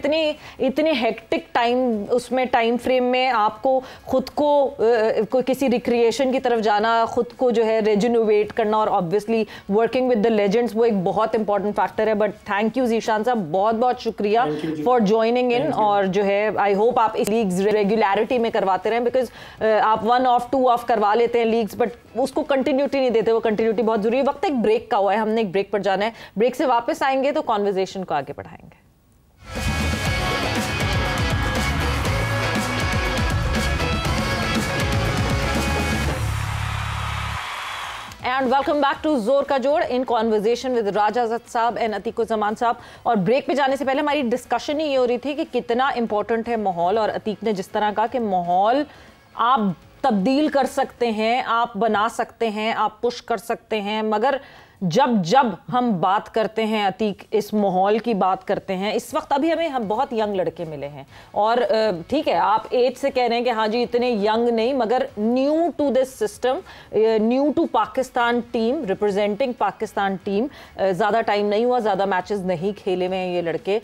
इतनी हेक्टिक टाइम, उसमें टाइम फ्रेम में आपको खुद को किसी रिक्रिएशन की तरफ जाना, खुद को जो है रेजुनोवेट करना, और obviously working with the legends, वो एक बहुत इंपॉर्टेंट फैक्टर है। बट थैंक यू जीशान साहब, बहुत बहुत शुक्रिया फॉर ज्वाइनिंग इन। और जो है आई होप आप इस लीग्स रेगुलरिटी में करवाते रहें, बिकॉज आप 1 ऑफ 2 ऑफ करवा लेते हैं लीग्स, बट उसको कंटिन्यूटी नहीं देते। वो कंटिन्यूटी बहुत जरूरी है। वक्त एक ब्रेक का हुआ है, हमने एक ब्रेक पर जाना है। ब्रेक से वापस आएंगे तो कॉन्वर्सेशन को आगे बढ़ाएंगे। एंड वेलकम बैक टू जोर का जोड़ इन कॉन्वर्सेशन विद राजा अज़द साहब एंड अतीकुज़्ज़मान साहब। और ब्रेक पे जाने से पहले हमारी डिस्कशन ही ये हो रही थी कि कितना इंपॉर्टेंट है माहौल, और अतीक ने जिस तरह कहा कि माहौल आप तब्दील कर सकते हैं, आप बना सकते हैं, आप पुश कर सकते हैं, मगर जब हम बात करते हैं अतीक, इस माहौल की बात करते हैं, इस वक्त अभी हमें हम बहुत यंग लड़के मिले हैं, और ठीक है आप एज से कह रहे हैं कि हाँ जी इतने यंग नहीं, मगर new to this system, new to Pakistan team, representing Pakistan team, ज़्यादा टाइम नहीं हुआ, ज़्यादा मैचेस नहीं खेले हुए हैं ये लड़के।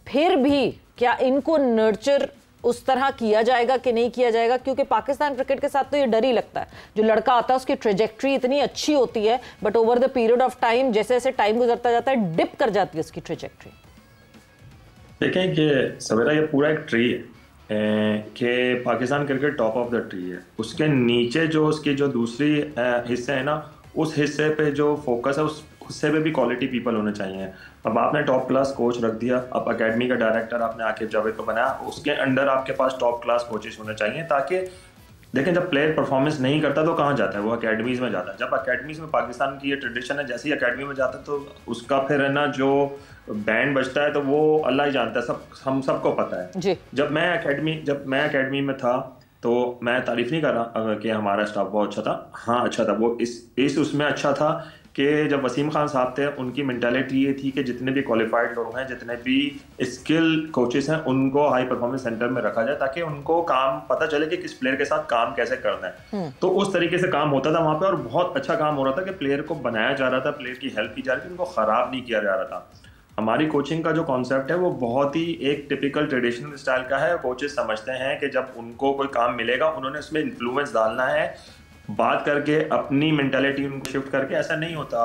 फिर भी क्या इनको नर्चर उस तरह किया जाएगा कि नहीं किया जाएगा? क्योंकि पाकिस्तान क्रिकेट के साथ तो ये डर ही लगता है, जो लड़का आता है उसकी ट्रेजेक्ट्री इतनी अच्छी होती है, but over the period of time, जैसे जैसे टाइम गुजरता जाता है, डिप कर जाती है उसकी ट्रेजेक्ट्री। देखें कि सवेरा ये पूरा एक ट्री है कि Pakistan cricket top of the tree है, उसके नीचे जो उसकी जो दूसरी हिस्से है ना, उस हिस्से पे जो फोकस है उस हिस्से पे भी क्वालिटी पीपल होने चाहिए। अब आपने टॉप क्लास कोच रख दिया, अब एकेडमी का डायरेक्टर आपने आकिब जावेद को बनाया, उसके अंडर आपके पास टॉप क्लास कोचेस होने चाहिए, ताकि देखें जब प्लेयर परफॉर्मेंस नहीं करता तो कहाँ जाता है? वो एकेडमीज़ में जाता है। जब एकेडमीज़ में पाकिस्तान की ये ट्रेडिशन है, जैसे ही एकेडमी में जाता है तो उसका फिर है ना जो बैंड बजता है तो वो अल्लाह ही जानता है, हम सबको पता है जी। जब मैं एकेडमी में था तो मैं तारीफ नहीं कर रहा कि हमारा स्टाफ बहुत अच्छा था, हाँ अच्छा था, वो इस उसमें अच्छा था कि जब वसीम खान साहब थे, उनकी मेंटालिटी ये थी कि जितने भी क्वालिफाइड लोग हैं, जितने भी स्किल कोचेस हैं, उनको हाई परफॉर्मेंस सेंटर में रखा जाए, ताकि उनको काम पता चले कि किस प्लेयर के साथ काम कैसे करना है। तो उस तरीके से काम होता था वहाँ पे, और बहुत अच्छा काम हो रहा था कि प्लेयर को बनाया जा रहा था, प्लेयर की हेल्प की जा रही थी, उनको ख़राब नहीं किया जा रहा था। हमारी कोचिंग का जो कॉन्सेप्ट है वो बहुत ही एक टिपिकल ट्रेडिशनल स्टाइल का है। कोचेस समझते हैं कि जब उनको कोई काम मिलेगा उन्होंने उसमें इन्फ्लुएंस डालना है, बात करके अपनी मेंटालिटी उनको शिफ्ट करके। ऐसा नहीं होता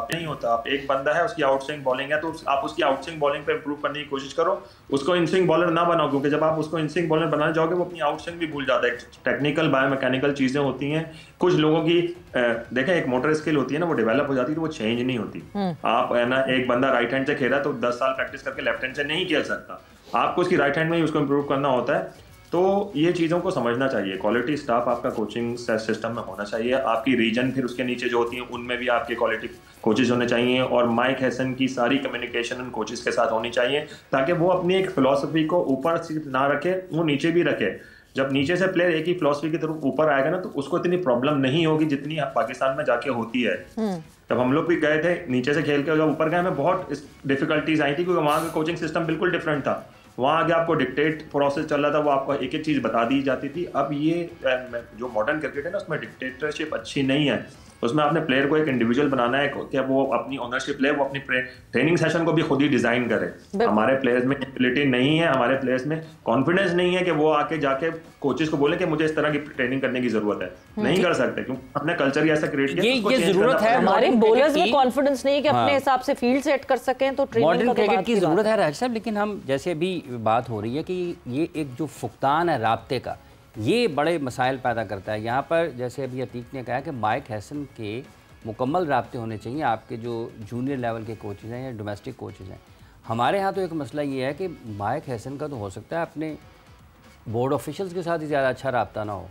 आप एक बंदा है, उसकी आउटस्विंग बॉलिंग है, तो आप उसकी आउटस्विंग बॉलिंग पे इंप्रूव करने की कोशिश करो, उसको इनस्विंग बॉलर ना बनाओ, क्योंकि जब आप उसको इनस्विंग बॉलर बनाने जाओगे वो अपनी आउटस्विंग भी भूल जाता है। टेक्निकल बायोमैकेनिकल चीजें होती हैं, कुछ लोगों की देखें एक मोटर स्किल होती है ना, वो डेवलप हो जाती है तो वो चेंज नहीं होती। आप है ना, एक बंदा राइट हैंड से खेला तो 10 साल प्रैक्टिस करके लेफ्ट हैंड से नहीं खेल सकता, आपको उसकी राइट हैंड में ही उसको इंप्रूव करना होता है। तो ये चीज़ों को समझना चाहिए। क्वालिटी स्टाफ आपका कोचिंग सिस्टम में होना चाहिए। आपकी रीजन फिर उसके नीचे जो होती हैं उनमें भी आपके क्वालिटी कोचेज होने चाहिए, और माइक हैसन की सारी कम्युनिकेशन उन कोचेज के साथ होनी चाहिए ताकि वो अपनी एक फिलॉसफी को ऊपर सिर्फ ना रखे, वो नीचे भी रखे। जब नीचे से प्लेयर एक ही फिलॉसफी की तरफ ऊपर आएगा ना, तो उसको इतनी प्रॉब्लम नहीं होगी जितनी पाकिस्तान में जाके होती है। जब हम लोग भी गए थे नीचे से खेल के, जब ऊपर गए हमें बहुत डिफिकल्टीज आई थी, क्योंकि वहाँ का कोचिंग सिस्टम बिल्कुल डिफरेंट था। वहाँ आगे आपको डिक्टेट प्रोसेस चल रहा था, वो आपको एक एक चीज़ बता दी जाती थी। अब ये जो मॉडर्न क्रिकेट है ना, उसमें डिक्टेटरशिप अच्छी नहीं है। उसमें आपने प्लेयर को एक इंडिविजुअल बनाना है कि वो अपनी ओनरशिप ले, वो अपनी ट्रेनिंग सेशन को भी खुद ही डिजाइन करे। हमारे प्लेयर्स में एबिलिटी नहीं है, हमारे प्लेयर्स में कॉन्फिडेंस नहीं है कि वो आके जाके कोचेस को बोले कि मुझे इस तरह की ट्रेनिंग करने की जरूरत है। नहीं कर सकते, क्योंकि अपने कल्चर ही ऐसा क्रिएट किया। ये जरूरत है, हमारे बॉलर्स में कॉन्फिडेंस नहीं है कि अपने हिसाब से फील्ड सेट कर सकें, तो मॉडर्न क्रिकेट की जरूरत है राज साहब। लेकिन हम जैसे अभी बात हो रही है कि ये एक जो फुकतान है राब्ते का, ये बड़े मसाइल पैदा करता है। यहाँ पर जैसे अभी अतीक ने कहा कि माइक हैसन के मुकम्मल राब्ते होने चाहिए आपके जो जूनियर लेवल के कोचेज़ हैं या डोमेस्टिक कोचेज़ हैं। हमारे यहाँ तो एक मसला ये है कि माइक हैसन का तो हो सकता है अपने बोर्ड ऑफिशियल्स के साथ ही ज़्यादा अच्छा राब्ता ना हो,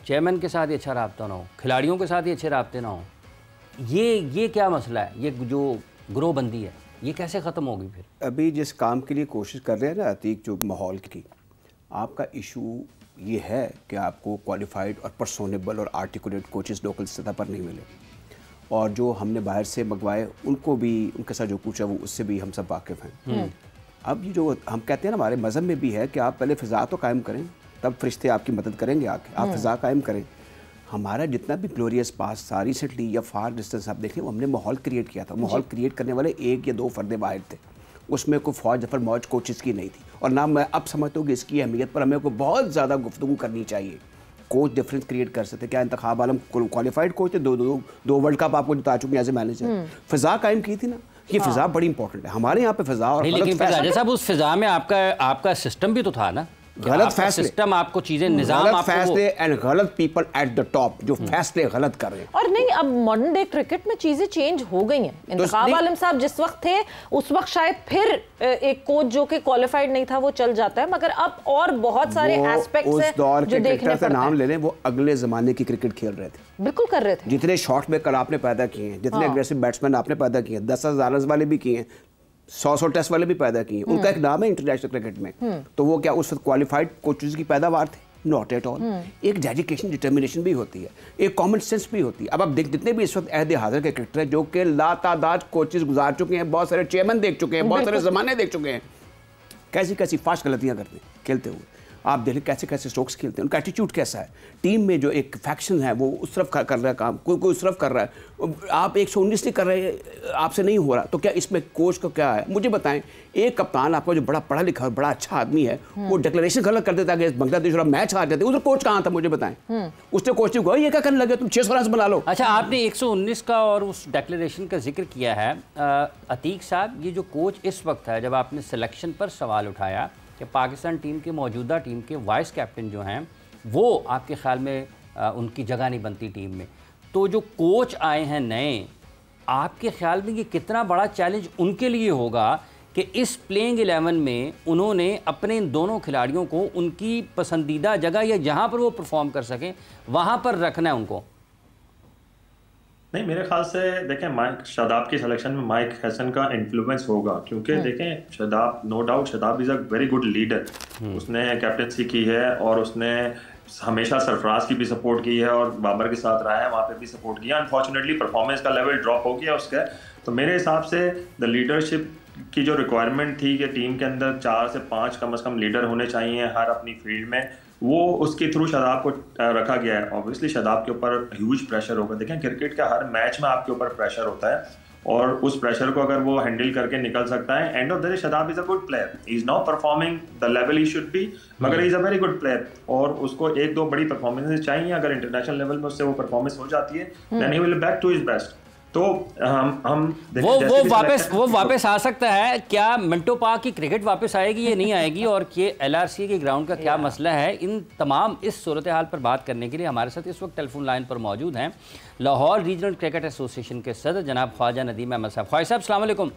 चेयरमैन के साथ ही अच्छा राब्ता ना हो, खिलाड़ियों के साथ ही अच्छे राब्ते ना हो। ये क्या मसला है? ये जो ग्रोहबंदी है ये कैसे ख़त्म होगी फिर? अभी जिस काम के लिए कोशिश कर रहे हैं ना अतीक, जो माहौल की, आपका इशू ये है कि आपको क्वालिफाइड और पर्सोनेबल और आर्टिकुलेट कोचेस लोकल सतह पर नहीं मिले, और जो हमने बाहर से मंगवाए उनको भी, उनके साथ जो पूछा वो उससे भी हम सब वाकिफ़ हैं। अब ये जो हम कहते हैं ना, हमारे मज़हब में भी है कि आप पहले फ़िज़ा तो कायम करें, तब फरिश्ते आपकी मदद करेंगे आके। आप फ़िज़ा कायम करें। हमारा जितना भी ग्लोरियस पास था रिसेंटली या फार डिस्टेंस आप देखें, वो हमने माहौल क्रिएट किया था। माहौल क्रिएट करने वाले एक या दो फर्दे बाहर थे, उसमें कोई फौज जफर मौज कोचेस की नहीं थी। और ना मैं अब समझता हूँ कि इसकी अहमियत पर हमें को बहुत ज़्यादा गुफ्तगू करनी चाहिए। कोच डिफरेंस क्रिएट कर सकते, क्या इंतखाब आलम क्वालिफाइड कोच थे, दो वर्ल्ड कप आपको जिता चुके हैं एज ए मैनेजर। फिजा कायम की थी ना, ये फिजा बड़ी इंपॉर्टेंट है हमारे यहाँ पे फिजा। और लेकिन साहब उस फिजा में आपका सिस्टम भी तो था ना, गलत फैसले, सिस्टम आपको चीजें निजाम गलत फैसले एंड गलत पीपल एट द टॉप जो फैसले गलत कर रहे हैं। और नहीं, अब मॉडर्न डे क्रिकेट में चीजें चेंज हो गई हैं। इंतखाब आलम साहब जिस वक्त थे उस वक्त शायद फिर एक कोच जो कि क्वालिफाइड नहीं था वो चल जाता है, मगर अब और बहुत सारे एस्पेक्ट्स हैं जो देखने पड़ते हैं। नाम ले लें, वो अगले जमाने की क्रिकेट खेल रहे थे, बिल्कुल कर रहे थे। जितने शॉट मेकर आपने पैदा किए हैं, जितने अग्रेसिव बैट्समैन आपने पैदा किए हैं, 10,000 रन वाले भी किए हैं, 100 टेस्ट वाले भी पैदा किए, उनका एक नाम है इंटरनेशनल क्रिकेट में। तो वो क्या उस वक्त क्वालिफाइड कोचेस की पैदावार थे? Not at all. एक डेडिकेशन, डिटर्मिनेशन भी होती है, एक कॉमन सेंस भी होती है। अब आप जितने भी इस वक्त अहद हाजिर के क्रिकेटर हैं जो कि लातादाद कोचेस गुजार चुके हैं, बहुत सारे चेयरमैन देख चुके हैं, बहुत सारे जमाने देख चुके हैं, कैसी कैसी फास्ट गलतियां करते हैं खेलते हुए। आप देखें कैसे कैसे स्ट्रोक्स खेलते हैं, उनका एटीट्यूड कैसा है। टीम में जो एक फैक्शन है वो उस तरफ कर रहा है काम, कोई उस तरफ कर रहा है। आप 119 नहीं कर रहे, आपसे नहीं हो रहा, तो क्या इसमें कोच का क्या है? मुझे बताएं, एक कप्तान आपका जो बड़ा पढ़ा लिखा और बड़ा अच्छा आदमी है, वो डिक्लेरेशन गलत कर देता है कि बांग्लादेश और मैच हार जाते, उधर कोच कहाँ था? मुझे बताएं। उसने कोच को ये क्या करने लगे, तुम 600 रन बना लो। अच्छा, आपने 119 का और उस डिक्लेरेशन का जिक्र किया है अतीक साहब, ये जो कोच इस वक्त है, जब आपने सिलेक्शन पर सवाल उठाया कि पाकिस्तान टीम के मौजूदा टीम के वाइस कैप्टन जो हैं वो आपके ख्याल में उनकी जगह नहीं बनती टीम में, तो जो कोच आए हैं नए, आपके ख्याल में ये कितना बड़ा चैलेंज उनके लिए होगा कि इस प्लेइंग 11 में उन्होंने अपने इन दोनों खिलाड़ियों को उनकी पसंदीदा जगह या जहां पर वो परफॉर्म कर सकें वहां पर रखना है उनको? नहीं, मेरे ख्याल से देखें, शादाब की सिलेक्शन में माइक हैसन का इन्फ्लुएंस होगा, क्योंकि देखें Shadab, no doubt Shadab is a very good leader. उसने कैप्टनसी की है और उसने हमेशा सरफराज की भी सपोर्ट की है और बाबर के साथ रहा है, वहाँ पे भी सपोर्ट किया। अनफॉर्चुनेटली परफॉर्मेंस का लेवल ड्रॉप हो गया उसका। तो मेरे हिसाब से द लीडरशिप की जो रिक्वायरमेंट थी कि टीम के अंदर 4 से 5 कम से कम लीडर होने चाहिए हर अपनी फील्ड में, वो उसके थ्रू शादाब को रखा गया है। ऑब्वियसली शादाब के ऊपर ह्यूज प्रेशर होगा। देखें, क्रिकेट का हर मैच में आपके ऊपर प्रेशर होता है और उस प्रेशर को अगर वो हैंडल करके निकल सकता है, end of the day Shadab is a good player, he is not performing the level he should be, मगर he is a very good player और उसको 1-2 बड़ी परफॉर्मेंसेस चाहिए। अगर इंटरनेशनल लेवल में उससे वो परफॉर्मेंस हो जाती है, then he will back to his best. तो हम वो वापस आ सकता है क्या? मिंटो पार्क की क्रिकेट वापस आएगी या नहीं आएगी, और ये LRC के ग्राउंड का क्या मसला है? इन तमाम इस सूरत हाल पर बात करने के लिए हमारे साथ इस वक्त टेलीफोन लाइन पर मौजूद हैं लाहौर रीजनल क्रिकेट एसोसिएशन के सदर जनाब ख्वाजा नदीम अहमद साहब। ख्वाजा साहब, अस्सलाम वालेकुम।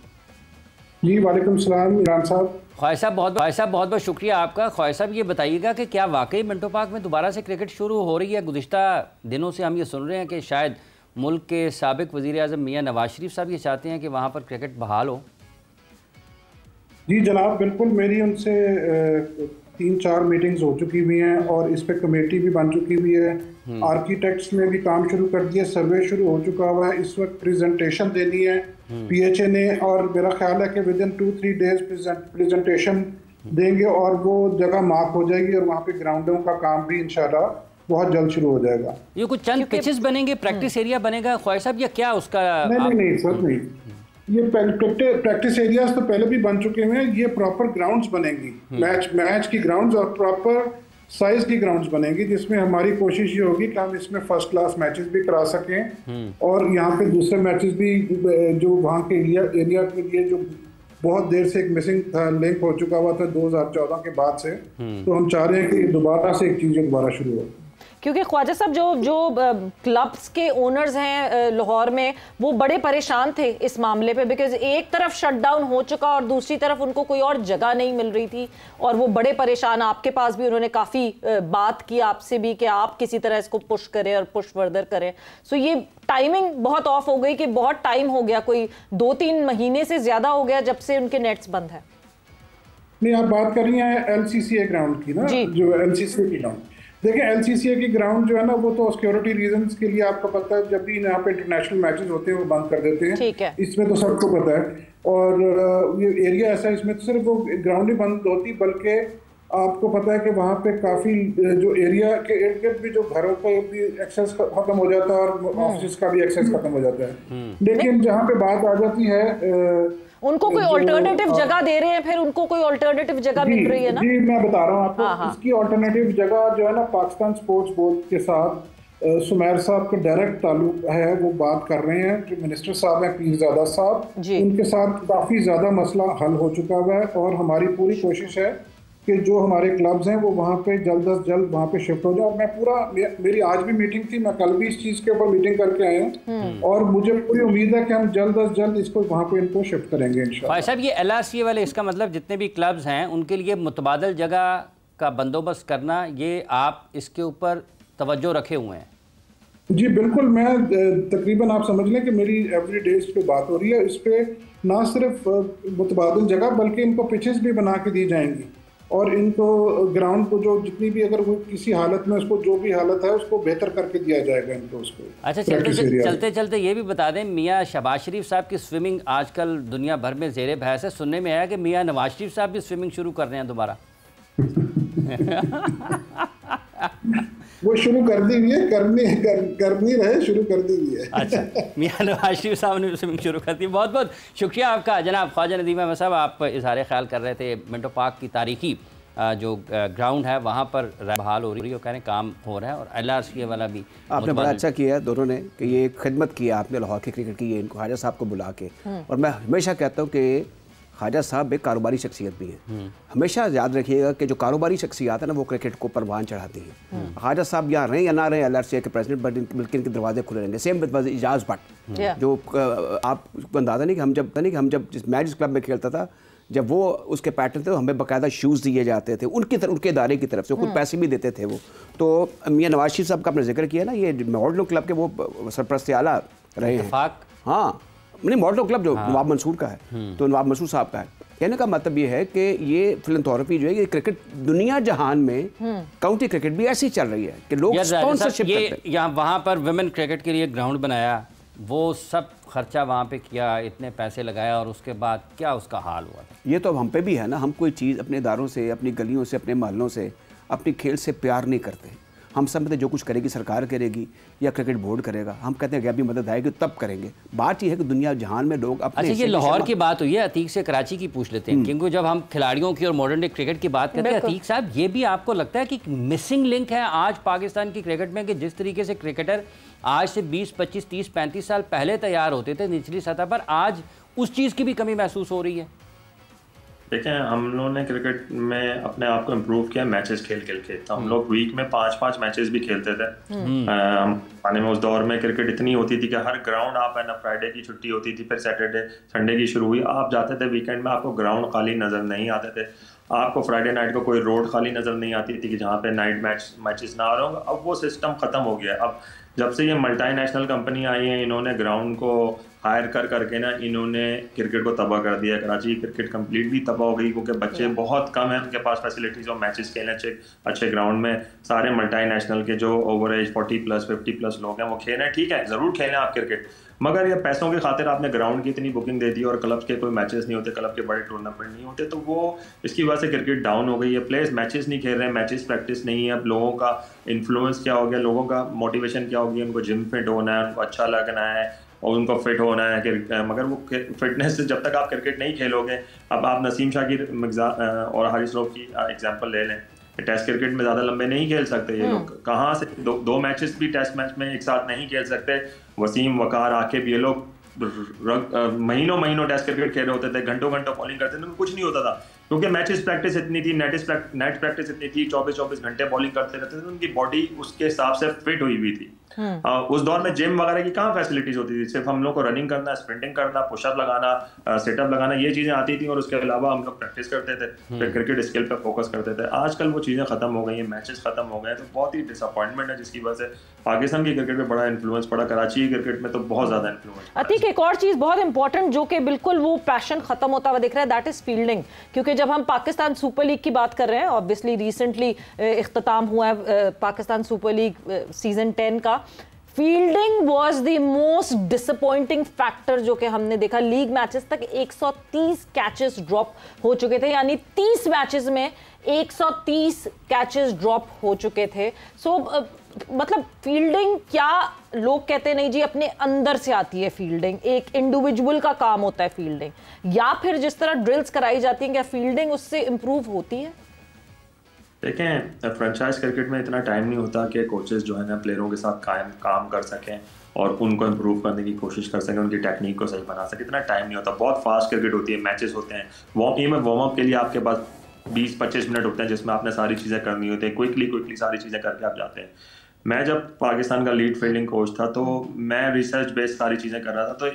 जी वालेकुम सलाम इमरान साहब। ख्वाहिश साहब बहुत बहुत शुक्रिया आपका। ख्वाहिश साहब ये बताइएगा कि क्या वाकई मिंटो पार्क में दोबारा से क्रिकेट शुरू हो रही है? गुज़िश्ता दिनों से हम ये सुन रहे हैं कि शायद मुल्क के साबिक वज़ीर आज़म मियाँ नवाज शरीफ साहब ये चाहते हैं कि वहाँ पर क्रिकेट बहाल हो। जी जनाब, बिल्कुल मेरी उनसे 3-4 मीटिंग्स हो चुकी हुई हैं और इस पे कमेटी भी बन चुकी हुई है। आर्किटेक्ट्स ने भी काम शुरू कर दिया, सर्वे शुरू हो चुका हुआ है। इस वक्त प्रेजेंटेशन देनी है PHA ने, और मेरा ख्याल है कि विद इन 2-3 डेज प्रेजेंटेशन देंगे और वो जगह मार्क हो जाएगी और वहाँ पे ग्राउंडों का काम भी इंशाल्लाह बहुत जल्द शुरू हो जाएगा। ये कुछ चंद पिचेस बनेंगे, प्रैक्टिस एरिया बनेगा ख्वाहिश साहब, या क्या उसका? नहीं सर नहीं, ये प्रैक्टिस एरियाज तो पहले भी बन चुके हैं। ये प्रॉपर ग्राउंड्स बनेंगी, मैच की ग्राउंड्स और प्रॉपर साइज की ग्राउंड्स बनेंगी, जिसमें हमारी कोशिश ये होगी कि हम इसमें फर्स्ट क्लास मैचेस भी करा सकें और यहाँ पे दूसरे मैचेस भी जो वहाँ के एरिया के लिए जो बहुत देर से एक मिसिंग था, लिंक हो चुका हुआ था 2014 के बाद से, तो हम चाह रहे हैं कि दोबारा से एक चीज़ दोबारा शुरू हो। क्योंकि ख्वाजा साहब जो क्लब्स के ओनर्स हैं लाहौर में, वो बड़े परेशान थे इस मामले पे, बिकॉज एक तरफ शटडाउन हो चुका और दूसरी तरफ उनको कोई और जगह नहीं मिल रही थी और वो बड़े परेशान। आपके पास भी उन्होंने काफ़ी बात की आपसे भी कि आप किसी तरह इसको पुश करें और पुश फर्दर करें। सो ये टाइमिंग बहुत ऑफ हो गई कि बहुत टाइम हो गया, कोई 2-3 महीने से ज़्यादा हो गया जब से उनके नेट्स बंद है। नहीं, आप बात कर रही हैं LCCA ग्राउंड की ना, जो LCCA की ग्राउंड। देखिए LCCA की ग्राउंड जो है ना, वो तो सिक्योरिटी रीजंस के लिए आपको पता है, जब भी यहाँ पे इंटरनेशनल मैचेस होते हैं वो बंद कर देते हैं। ठीक है, इसमें तो सबको पता है। और ये एरिया ऐसा है, इसमें तो सिर्फ वो ग्राउंड ही बंद होती, बल्कि आपको पता है कि वहाँ पे काफ़ी जो एरिया के इर्द गिर्द भी जो घरों पे भी एक्सेस खत्म हो जाता है और ऑफिस का भी एक्सेस खत्म हो जाता है। लेकिन जहाँ पे बात आ जाती है, उनको कोई ऑल्टरनेटिव जगह दे रहे हैं, फिर उनको कोई ऑल्टरनेटिव जगह मिल रही है ना? जी मैं बता रहा हूँ आपको। इसकी ऑल्टरनेटिव जगह जो है ना, पाकिस्तान स्पोर्ट्स बोर्ड के साथ सुमेर साहब का डायरेक्ट ताल्लुक है, वो बात कर रहे हैं। जो मिनिस्टर साहब हैं पीरजादा साहब, उनके साथ काफ़ी ज़्यादा मसला हल हो चुका हुआ है और हमारी पूरी कोशिश है कि जो हमारे क्लब्स हैं वो वहाँ पे जल्द अज जल्द वहाँ पे शिफ्ट हो जाए। और मैं पूरा, मेरी आज भी मीटिंग थी, मैं कल भी इस चीज़ के ऊपर मीटिंग करके आया हूँ और मुझे पूरी उम्मीद है कि हम जल्द अज जल्द इसको वहाँ पे इनको शिफ्ट करेंगे इंशाल्लाह। भाई साहब, ये LRCA वाले, इसका मतलब जितने भी क्लब्स हैं उनके लिए मुतबादल जगह का बंदोबस्त करना, ये आप इसके ऊपर तवज्जो रखे हुए हैं? जी बिल्कुल, मैं तकरीबन आप समझ लें कि मेरी एवरी डे इस पे बात हो रही है। इस पे ना सिर्फ मुतबादल जगह बल्कि इनको पिचेस भी बना के दी जाएंगी और इनको ग्राउंड को जो जितनी भी अगर वो किसी हालत में उसको जो भी हालत है उसको बेहतर करके दिया जाएगा इनको उसको। अच्छा, चलते चलते ये भी बता दें, मियाँ शहबाज शरीफ साहब की स्विमिंग आजकल दुनिया भर में जेरे बहस है। सुनने में आया कि मियाँ नवाज शरीफ साहब भी स्विमिंग शुरू कर रहे हैं दोबारा। वो शुरू कर दी हुई है, करनी रहे, शुरू कर दी हुई है। अच्छा, मियाँ नवाज शरीफ साहब ने स्विमिंग शुरू कर दी। बहुत बहुत शुक्रिया आपका जनाब ख्वाजा नदीम अहमद साहब। आप इज़हार ख्याल कर रहे थे मिंटो पार्क की तारीखी जो ग्राउंड है वहाँ पर बहाल हो रही है, कह रहे काम हो रहा है, और LRCA वाला भी आपने बड़ा अच्छा किया दोनों ने कि ये खिदमत किया आपने लाहौर के क्रिकेट की, ये इनको ख्वाजा साहब को बुला के। और मैं हमेशा कहता हूँ कि ख्वाजा साहब एक कारोबारी शख्सियत भी है। हमेशा याद रखिएगा कि जो कारोबारी शख्सियत है ना, वो क्रिकेट को परवान चढ़ाती है। ख्वाजा साहब यहाँ रहें या ना रहें LRCA के प्रेसिडेंट, बल्कि इनके दरवाजे खुले रहेंगे। सेम विद इजाज़ भट्ट, जो आपको अंदाज़ा नहीं कि हम जब जिस मैच क्लब में खेलता था, जब वो उसके पैटर्न थे तो हमें बाकायदा शूज़ दिए जाते थे उनके इदारे की तरफ से, खुद पैसे भी देते थे वो। तो मियाँ नवाज शरीफ साहब का आपने जिक्र किया ना, ये मॉडल क्लब के वो सरपरस्त आला रहे हैं। हाँ, नहीं मॉडल क्लब जो नवाब मंसूर का है, तो नवाब मंसूर साहब का है। कहने का मतलब ये है कि ये फिलंथ्रोपी जो है, ये क्रिकेट दुनिया जहान में काउंटी क्रिकेट भी ऐसी चल रही है कि लोग स्पॉन्सरशिप करते हैं। यहाँ वहाँ पर वुमेन क्रिकेट के लिए ग्राउंड बनाया, वो सब खर्चा वहाँ पे किया, इतने पैसे लगाया, और उसके बाद क्या उसका हाल हुआ? ये तो अब हम पे भी है ना, हम कोई चीज़ अपने इदारों से, अपनी गलियों से, अपने मोहल्लों से, अपनी खेल से प्यार नहीं करते। हम समझते जो कुछ करेगी सरकार करेगी या क्रिकेट बोर्ड करेगा, हम कहते हैं कि अभी मदद आएगी तब करेंगे। बात ये है कि दुनिया जहान में लोग अपने। अच्छा, ये लाहौर की बात हुई है, अतीक से कराची की पूछ लेते हैं, क्योंकि जब हम खिलाड़ियों की और मॉडर्न डे क्रिकेट की बात करते हैं, अतीक साहब, ये भी आपको लगता है कि मिसिंग लिंक है आज पाकिस्तान की क्रिकेट में, कि जिस तरीके से क्रिकेटर आज से 20, 25, 30, 35 साल पहले तैयार होते थे निचली सतह पर, आज उस चीज़ की भी कमी महसूस हो रही है? देखें, हम लोगों ने क्रिकेट में अपने आप को इम्प्रूव किया मैचेस खेल खेल के। तो हम लोग वीक में 5-5 मैचेस भी खेलते थे। पाने में उस दौर में क्रिकेट इतनी होती थी कि हर ग्राउंड आप है ना, फ्राइडे की छुट्टी होती थी, फिर सैटरडे संडे की शुरू हुई, आप जाते थे वीकेंड में, आपको ग्राउंड खाली नजर नहीं आते थे। आपको फ्राइडे नाइट को कोई रोड खाली नजर नहीं आती थी कि जहाँ पे नाइट मैचेस ना आ रहे होंगे। अब वो सिस्टम खत्म हो गया। अब जब से ये मल्टीनेशनल कंपनी आई है, इन्होंने ग्राउंड को हायर करके ना इन्होंने क्रिकेट को तबाह कर दिया। कराची की क्रिकेट कंप्लीट भी तबाह हो गई क्योंकि बच्चे बहुत कम हैं उनके पास फैसिलिटीज और मैचेस खेलने अच्छे ग्राउंड में। सारे मल्टीनेशनल के जो ओवर एज 40+ 50+ लोग हैं वो खेलें, ठीक है, ज़रूर खेलें आप क्रिकेट, मगर ये पैसों की खातिर आपने ग्राउंड की इतनी बुकिंग दे दी और क्लब के कोई मैचेस नहीं होते, क्लब के बड़े टूर्नामेंट नहीं होते, तो वो इसकी वजह से क्रिकेट डाउन हो गई है। प्लेयर्स मैचेस नहीं खेल रहे हैं, मैचेस प्रैक्टिस नहीं है। अब लोगों का इन्फ्लुएंस क्या हो गया, लोगों का मोटिवेशन क्या हो गया, उनको जिम फिट होना है, उनको अच्छा लगना है और उनको फिट होना है, मगर वो फिटनेस से जब तक आप क्रिकेट नहीं खेलोगे। अब आप नसीम शाह की और हारिस रऊफ की एग्जांपल ले लें, टेस्ट क्रिकेट में ज़्यादा लंबे नहीं खेल सकते ये लोग, कहाँ से दो मैचेस भी टेस्ट मैच में एक साथ नहीं खेल सकते। वसीम, वकार, आकिब, ये लोग महीनों टेस्ट क्रिकेट खेल रहे होते थे, घंटों बॉलिंग करते थे, कुछ नहीं होता था क्योंकि मैचेस प्रैक्टिस इतनी थी, नेट प्रैक्टिस इतनी थी, 24 घंटे बॉलिंग करते रहते थे, उनकी बॉडी उसके हिसाब से फिट हुई थी। उस दौर में जिम वगैरह की कहाँ फैसिलिटीज होती थी, सिर्फ हम लोग को रनिंग करना, स्प्रिंटिंग करना, पुशअप लगाना, सेटअप लगाना, ये चीजें आती थी और उसके अलावा हम लोग प्रैक्टिस करते थे, फिर क्रिकेट स्किल पे फोकस करते थे। आजकल वो चीजें खत्म हो गई हैं, मैचेस खत्म हो गए, तो बहुत ही डिसअपॉइंटमेंट है, जिसकी वजह से पाकिस्तान की क्रिकेट में बड़ा इन्फ्लुएंस पड़ा, कराची की क्रिकेट में तो बहुत ज्यादा इन्फ्लुएंस। अतीक, एक और चीज बहुत इंपॉर्टेंट जो कि बिल्कुल वो पैशन खत्म होता हुआ दिख रहा है, दैट इज फील्डिंग। क्योंकि जब हम पाकिस्तान सुपर लीग की बात कर रहे हैं, ऑब्वियसली रिसेंटली इख्तिताम हुआ है पाकिस्तान सुपर लीग सीजन 10 का, fielding was the most disappointing factor जो कि हमने देखा। लीग मैचेस तक 130 कैचेस ड्रॉप हो चुके थे, यानी 30 मैचेस में 130 कैचेस ड्रॉप हो चुके थे। मतलब फील्डिंग, क्या लोग कहते नहीं जी अपने अंदर से आती है फील्डिंग, एक इंडिविजुअल का काम होता है फील्डिंग, या फिर जिस तरह ड्रिल्स कराई जाती हैं क्या फील्डिंग उससे इंप्रूव होती है? देखें, फ्रेंचाइज क्रिकेट में इतना टाइम नहीं होता कि कोचेस जो है ना प्लेयरों के साथ काम कर सकें और उनको इम्प्रूव करने की कोशिश कर सकें, उनकी टेक्निक को सही बना सकें, इतना टाइम नहीं होता। बहुत फास्ट क्रिकेट होती है, मैचेस होते हैं, वार्म अप के लिए आपके पास 20-25 मिनट होते हैं जिसमें आपने सारी चीज़ें करनी होती है, क्विकली सारी चीज़ें करके आप जाते हैं। मैं जब पाकिस्तान का लीड फील्डिंग कोच था तो मैं रिसर्च बेस्ड सारी चीज़ें कर रहा था, तो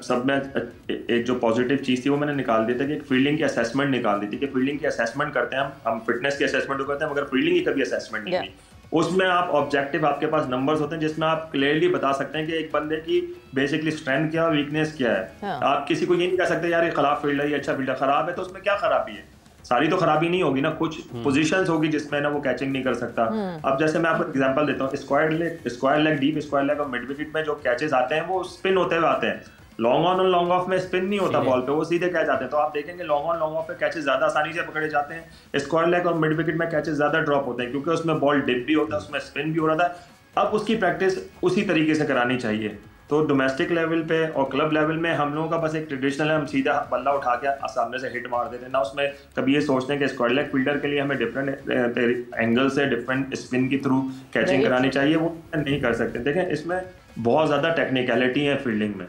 सब में एक जो पॉजिटिव चीज़ थी वो मैंने निकाल दी थी कि एक फील्डिंग की असेसमेंट निकाल दी थी कि फील्डिंग की असेसमेंट करते हैं हम फिटनेस की असेसमेंट करते हैं, मगर फील्डिंग की कभी असेसमेंट नहीं की। उसमें आप ऑब्जेक्टिव, आपके पास नंबर्स होते हैं जिसमें आप क्लियरली बता सकते हैं कि एक बंदे की बेसिकली स्ट्रेंथ क्या है, वीकनेस क्या है। आप किसी को ये नहीं कह सकते यार ये खराब फील्डर, ये अच्छा फील्डर। खराब है तो उसमें क्या खराबी है, सारी तो खराबी नहीं होगी ना, कुछ पोजीशंस होगी जिसमें ना वो कैचिंग नहीं कर सकता। अब जैसे मैं आपको एग्जांपल देता हूँ, square leg, deep square leg और मिड विकेट में जो कैचेस आते हैं वो स्पिन होते हुए आते हैं। लॉन्ग ऑन और लॉन्ग ऑफ में स्पिन नहीं होता बॉल पे, वो सीधे कैच आते हैं। तो आप देखेंगे लॉन्ग ऑन लॉन्ग ऑफ पे कैचेस ज्यादा आसानी से पकड़े जाते हैं, स्क्वायर लेग और मिड विकेट में कैचेस ज्यादा ड्रॉप होते हैं क्योंकि उसमें बॉल डिप भी होता है, उसमें स्पिन भी हो रहा था। अब उसकी प्रैक्टिस उसी तरीके से करानी चाहिए। तो डोमेस्टिक लेवल पे और क्लब लेवल में हम लोगों का बस एक ट्रेडिशनल है, हम सीधा बल्ला उठा के सामने से हिट मार देते हैं ना, उसमें कभी ये सोचते हैं कि स्क्वायर लेग फील्डर के लिए हमें डिफरेंट एंगल से डिफरेंट स्पिन के थ्रू कैचिंग करानी चाहिए, वो नहीं कर सकते। देखें, इसमें बहुत ज्यादा टेक्निकलिटी है फील्डिंग में,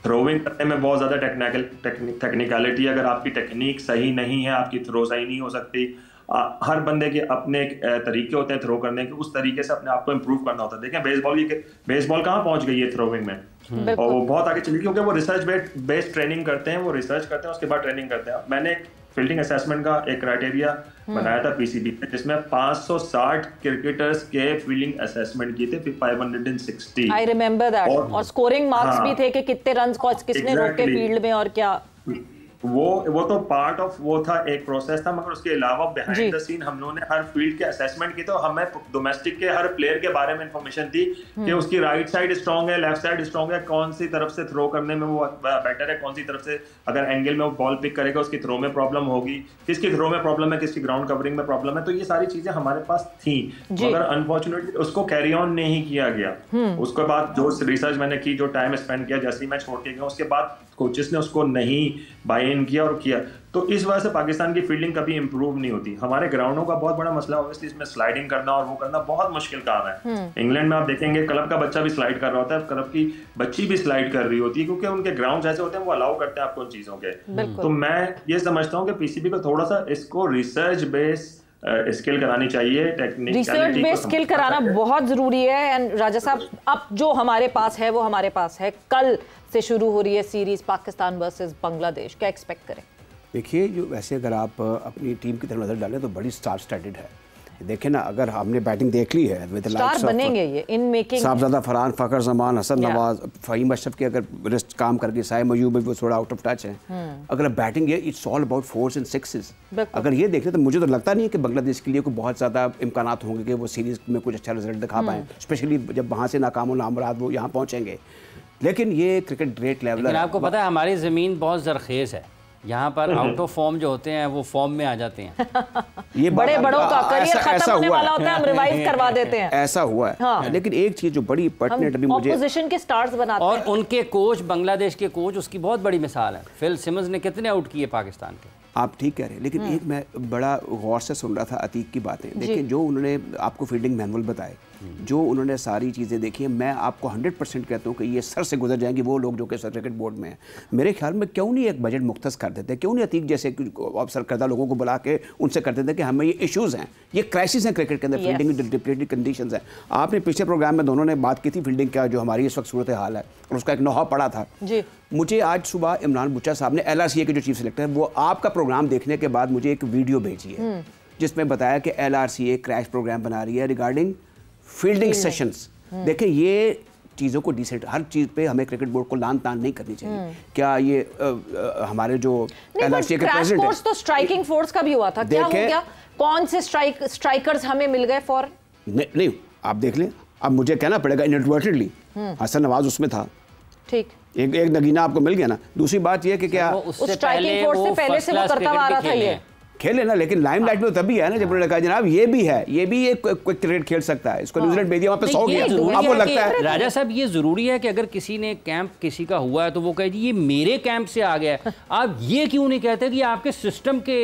थ्रोइंग करने में बहुत ज्यादा टेक्निकलिटी। अगर आपकी टेक्निक सही नहीं है, आपकी थ्रो सही नहीं हो सकती। हर बंदे के अपने तरीके होते हैं थ्रो करने के, उस तरीके से अपने आप को इम्प्रूव करना होता है। देखें, बेसबॉल कहाँ पहुंच गई है थ्रोइंग में, और वो बहुत आगे चली क्योंकि वो रिसर्च बेस्ड ट्रेनिंग करते हैं, वो रिसर्च करते हैं, उसके बाद ट्रेनिंग करते हैं। मैंने एक फील्डिंग असेसमेंट का एक क्राइटेरिया बनाया था पीसीबी में, जिसमें 560 क्रिकेटर्स के फील्डिंग असेसमेंट किए थे, 560। आई रिमेंबर दैट, और स्कोरिंग मार्क्स भी थे कि कितने रन्स किसने रोके फील्ड में और क्या। वो तो पार्ट ऑफ वो था, एक प्रोसेस था, मगर उसके अलावा बिहाइंड द सीन हम लोगों ने हर फील्ड के असेसमेंट की। तो हमें डोमेस्टिक के हर प्लेयर के बारे में इंफॉर्मेशन थी कि उसकी राइट साइड स्ट्रांग है, लेफ्ट साइड स्ट्रांग है, कौन सी तरफ से थ्रो करने में वो बेटर है, कौन सी तरफ से अगर एंगल में वो बॉल पिक करेगा उसकी थ्रो में प्रॉब्लम होगी, किसकी थ्रो में प्रॉब्लम है, किसकी ग्राउंड कवरिंग में प्रॉब्लम है। तो ये सारी चीजें हमारे पास थी, मगर अनफॉर्चुनेटली उसको कैरी ऑन नहीं किया गया। उसके बाद जो रिसर्च मैंने की, जो टाइम स्पेंड किया, जैसे ही मैं छोड़ के गया उसके बाद कोचेस ने उसको नहीं बाय गेन किया और किया। तो इस वजह से पाकिस्तान की फील्डिंग कभी इंप्रूव नहीं होती। हमारे ग्राउंडों का बहुत बड़ा मसला ऑब्वियसली इसमें स्लाइडिंग करना और वो करना बहुत मुश्किल काम है। इंग्लैंड में आप देखेंगे क्लब का बच्चा भी स्लाइड कर रहा होता है, क्लब की बच्ची भी स्लाइड कर रही होती है, क्योंकि उनके ग्राउंड ऐसे होते हैं वो अलाउ करते हैं आपको उन चीजों के। तो मैं ये समझता हूँ कि पीसीबी को थोड़ा सा इसको रिसर्च बेस स्किल करानी चाहिए, रिसर्च बेस्ड स्किल कराना बहुत जरूरी है। एंड राजा साहब, अब जो हमारे पास है वो हमारे पास है, कल से शुरू हो रही है सीरीज पाकिस्तान वर्सेस बांग्लादेश, क्या एक्सपेक्ट करें? देखिए, जो वैसे अगर आप अपनी टीम की तरफ नजर डालें तो बड़ी स्टार स्टैटेड है। देखें ना, अगर हमने बैटिंग देख ली है विद स्टार बनेंगे ये इन मेकिंग, साहबजादा फरहान, फखर जमान, हसन नवाज, फहीम अशरफ के अगर रिस्ट काम करके, साइम मयूब भी वो थोड़ा आउट ऑफ टच है। अगर बैटिंग है, it's all about force and sixes. अगर ये देखें तो मुझे तो लगता नहीं है कि बांग्लादेश के लिए कोई बहुत ज़्यादा इम्कानात होंगे कि वो सीरीज़ में कुछ अच्छा रिजल्ट दिखा पाएँ, स्पेशली जब वहाँ से नाकाम नामुराद वो यहाँ पहुँचेंगे। लेकिन ये क्रिकेट ग्रेट लेवल है। आपको पता है हमारी ज़मीन बहुत ज़रखेज़ है, यहाँ पर आउट ऑफ फॉर्म जो होते हैं वो फॉर्म में आ जाते हैं। ये बड़े बड़ों का करियर खत्म होने वाला होता है, हम रिवाइव करवा देते हैं। ऐसा हुआ है। हाँ। लेकिन एक चीज जो बड़ी पर्टिनेंट अभी मुझे ऑपोजिशन के स्टार्स बनाते हैं, और उनके कोच, बांग्लादेश के कोच, उसकी बहुत बड़ी मिसाल है। फिल सिमंस ने कितने आउट किए पाकिस्तान के। आप ठीक कह रहे हैं, लेकिन एक मैं बड़ा गौर से सुन रहा था अतीक की बातें। देखिए, जो उन्होंने आपको फील्डिंग मैनुअल बताए, जो उन्होंने सारी चीज़ें देखी हैं, मैं आपको 100% कहता हूँ कि ये सर से गुजर जाएंगी वो लोग जो कि क्रिकेट बोर्ड में हैं। मेरे ख्याल में क्यों नहीं एक बजट मुख्तस कर देते, क्यों नहीं अतीक जैसे अफसर करदा लोगों को बुला के उनसे कर देते कि हमें ये इश्यूज़ हैं, ये क्राइसिस हैं क्रिकेट के अंदर, फील्डिंग डिप्लेटेड कंडीशंस हैं। आपने पिछले प्रोग्राम में दोनों ने बात की थी फील्डिंग का जो हमारी इस वक्त सूरत हाल है, और उसका एक नोहा पड़ा था। मुझे आज सुबह इमरान बुच्चा साहब ने, LRCA के जो चीफ सेलेक्टर है, वो आपका प्रोग्राम देखने के बाद मुझे एक वीडियो भेजी है जिसमें बताया कि LRCA क्रैश प्रोग्राम बना रही है रिगार्डिंग फील्डिंग सेशंस। देखें, ये चीज़ों को डिसेंट, हर चीज़ पे हमें क्रिकेट बोर्ड को लान तान नहीं करनी चाहिए। क्या ये हमारे जो LRCA के प्रेसिडेंट हैं, तो स्ट्राइकिंग फोर्स का भी हुआ था, क्या हो गया? कौन से स्ट्राइकर्स हमें मिल गए फॉर? नहीं, आप देख लें, अब मुझे कहना पड़ेगा इनएडवर्टेडली हसन नवाज उसमें था, ठीक, एक नगीना आपको मिल गया ना। दूसरी बात ये कि क्या उस स्ट्राइकिंग फोर्स से पहले से वो करता आ रहा था, ये खेले ना, लेकिन लाइमलाइट में तभी है ना जब उन्होंने कहा जनाब ये भी है, ये भी एक क्रिकेट खेल सकता है, इसको न्यूजीलैंड भेज दिया, वहाँ पे 100 गया। आपको लगता है राजा साहब ये जरूरी है कि अगर किसी ने कैंप किसी का हुआ है तो वो कहे जी ये मेरे कैंप से आ गया है, आप ये क्यों नहीं कहते कि आपके सिस्टम के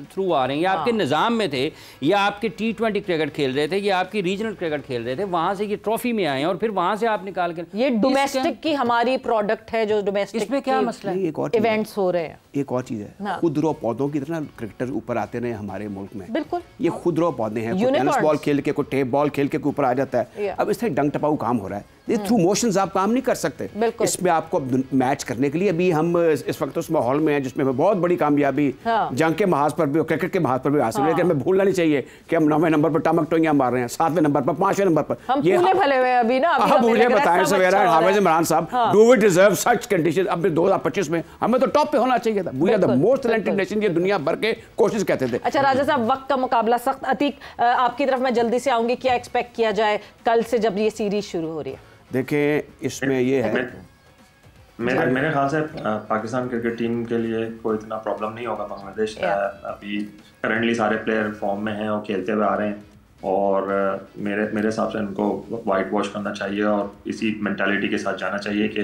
थ्रू आ रहे हैं, या आपके निज़ाम में थे, या आपके T20 क्रिकेट खेल रहे थे, या आपकी रीजनल क्रिकेट खेल रहे थे, वहां से ये ट्रॉफी में आए हैं और फिर वहां से आप निकाल कर। ये डोमेस्टिक की हमारी प्रोडक्ट है, जो डोमेस्टिक, इसमें क्या मसला है? इवेंट्स हो रहे हैं। एक और चीज़ है, खुदरो पौधों की तरह क्रिकेटर ऊपर आते रहे हमारे मुल्क में। बिल्कुल, ये खुदरो पौधे हैं, कोई टेनिस बॉल खेल के, कोई टेप बॉल खेल के ऊपर आ जाता है। अब इससे डंग टपाऊ काम हो रहा है, थ्रू मोशंस आप काम नहीं कर सकते। इसमें आपको मैच करने के लिए अभी हम इस वक्त उस माहौल में हैं जिसमें हमें बहुत बड़ी कामयाबी जंग के महाज पर भी और क्रिकेट के महाज पर भी हासिल है। लेकिन हमें भूलना नहीं चाहिए कि हम 9वें नंबर पर टमक टोंगियां मार रहे हैं, 7वें नंबर पर, 5वें नंबर पर। ये भले हुए अभी ना, मुझे बताएं सवेरा हाफिज इमरान साहब, do we deserve such condition? अब 2025 में हमें तो टॉप पे होना चाहिए था। We are the most talented nation, ये दुनिया भर के कोशिश कहते थे। अच्छा राजा साहब, वक्त का मुकाबला सख्त। अतीक, आपकी तरफ मैं जल्दी से आऊंगी, क्या एक्सपेक्ट किया जाए कल से जब ये सीरीज शुरू हो रही है? देखें, इसमें ये है, मेरे ख्याल से पाकिस्तान क्रिकेट टीम के लिए कोई इतना प्रॉब्लम नहीं होगा। बांग्लादेश अभी करंटली सारे प्लेयर फॉर्म में हैं और खेलते हुए आ रहे हैं, और मेरे हिसाब से इनको वाइट वॉश करना चाहिए और इसी मेंटालिटी के साथ जाना चाहिए कि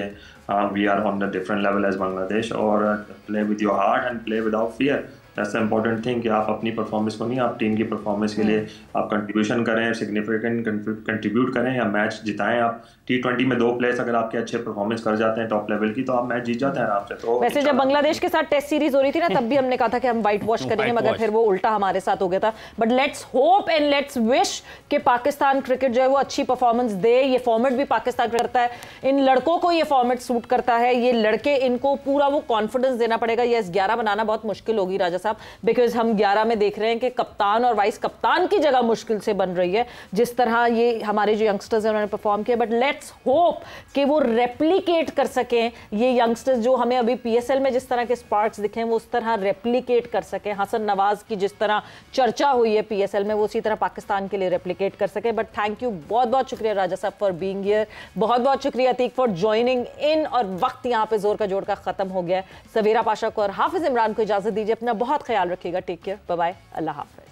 we are on the different level as Bangladesh, और play with your heart and play without fear. That's the important thing कि आप अपनी परफॉर्मेंस को नहीं, आप टीम की परफॉर्मेंस के लिए आप कंट्रीब्यूशन करें, सिग्निफिकेंट कंट्रीब्यूट करें या मैच जिताएं। आप T20 में 2 प्लेयर्स अगर आपके अच्छे परफॉर्मेंस कर जाते हैं टॉप लेवल की, तो आप मैच जीत जाते हैं आराम से। तो वैसे जब बांग्लादेश के साथ टेस्ट सीरीज हो रही थी ना, तब भी हमने कहा था कि हम व्हाइट वॉश करेंगे, मगर फिर वो उल्टा हमारे साथ हो गया था। But let's hope and let's wish कि पाकिस्तान क्रिकेट जो है वो अच्छी परफॉर्मेंस दे। ये फॉर्मेट भी पाकिस्तान करता है, इन लड़कों को ये फॉर्मेट सूट करता है, ये लड़के, इनको पूरा वो कॉन्फिडेंस देना पड़ेगा। ये 11 बनाना बहुत मुश्किल होगी राजा साहब, बिकॉज हम 11 में देख रहे हैं कि कप्तान और वाइस कप्तान की जगह मुश्किल से बन रही है, जिस तरह ये हमारे जो यंगस्टर्स हैं उन्होंने परफॉर्म किया। बट लेट्स होप कि वो रेप्लिकेट कर सकें, ये यंगस्टर्स जो हमें अभी PSL में जिस तरह के स्पार्क्स दिखे हैं वो उस तरह रेप्लिकेट कर सकें। हसन नवाज की जिस तरह चर्चा हुई है PSL में, वो उसी तरह पाकिस्तान के लिए रेप्लिकेट कर सके। बट थैंक यू, बहुत बहुत शुक्रिया राजा साहब फॉर बीइंग हियर, बहुत बहुत शुक्रिया अतीक फॉर ज्वाइनिंग इन। और वक्त यहाँ पे जोर का जोड़ का खत्म हो गया है। सवेरा पाशा को और हाफिज इमरान को इजाजत दीजिए, अपना बहुत ख्याल रखिएगा। टेक केयर, बाय बाय, अल्लाह हाफिज।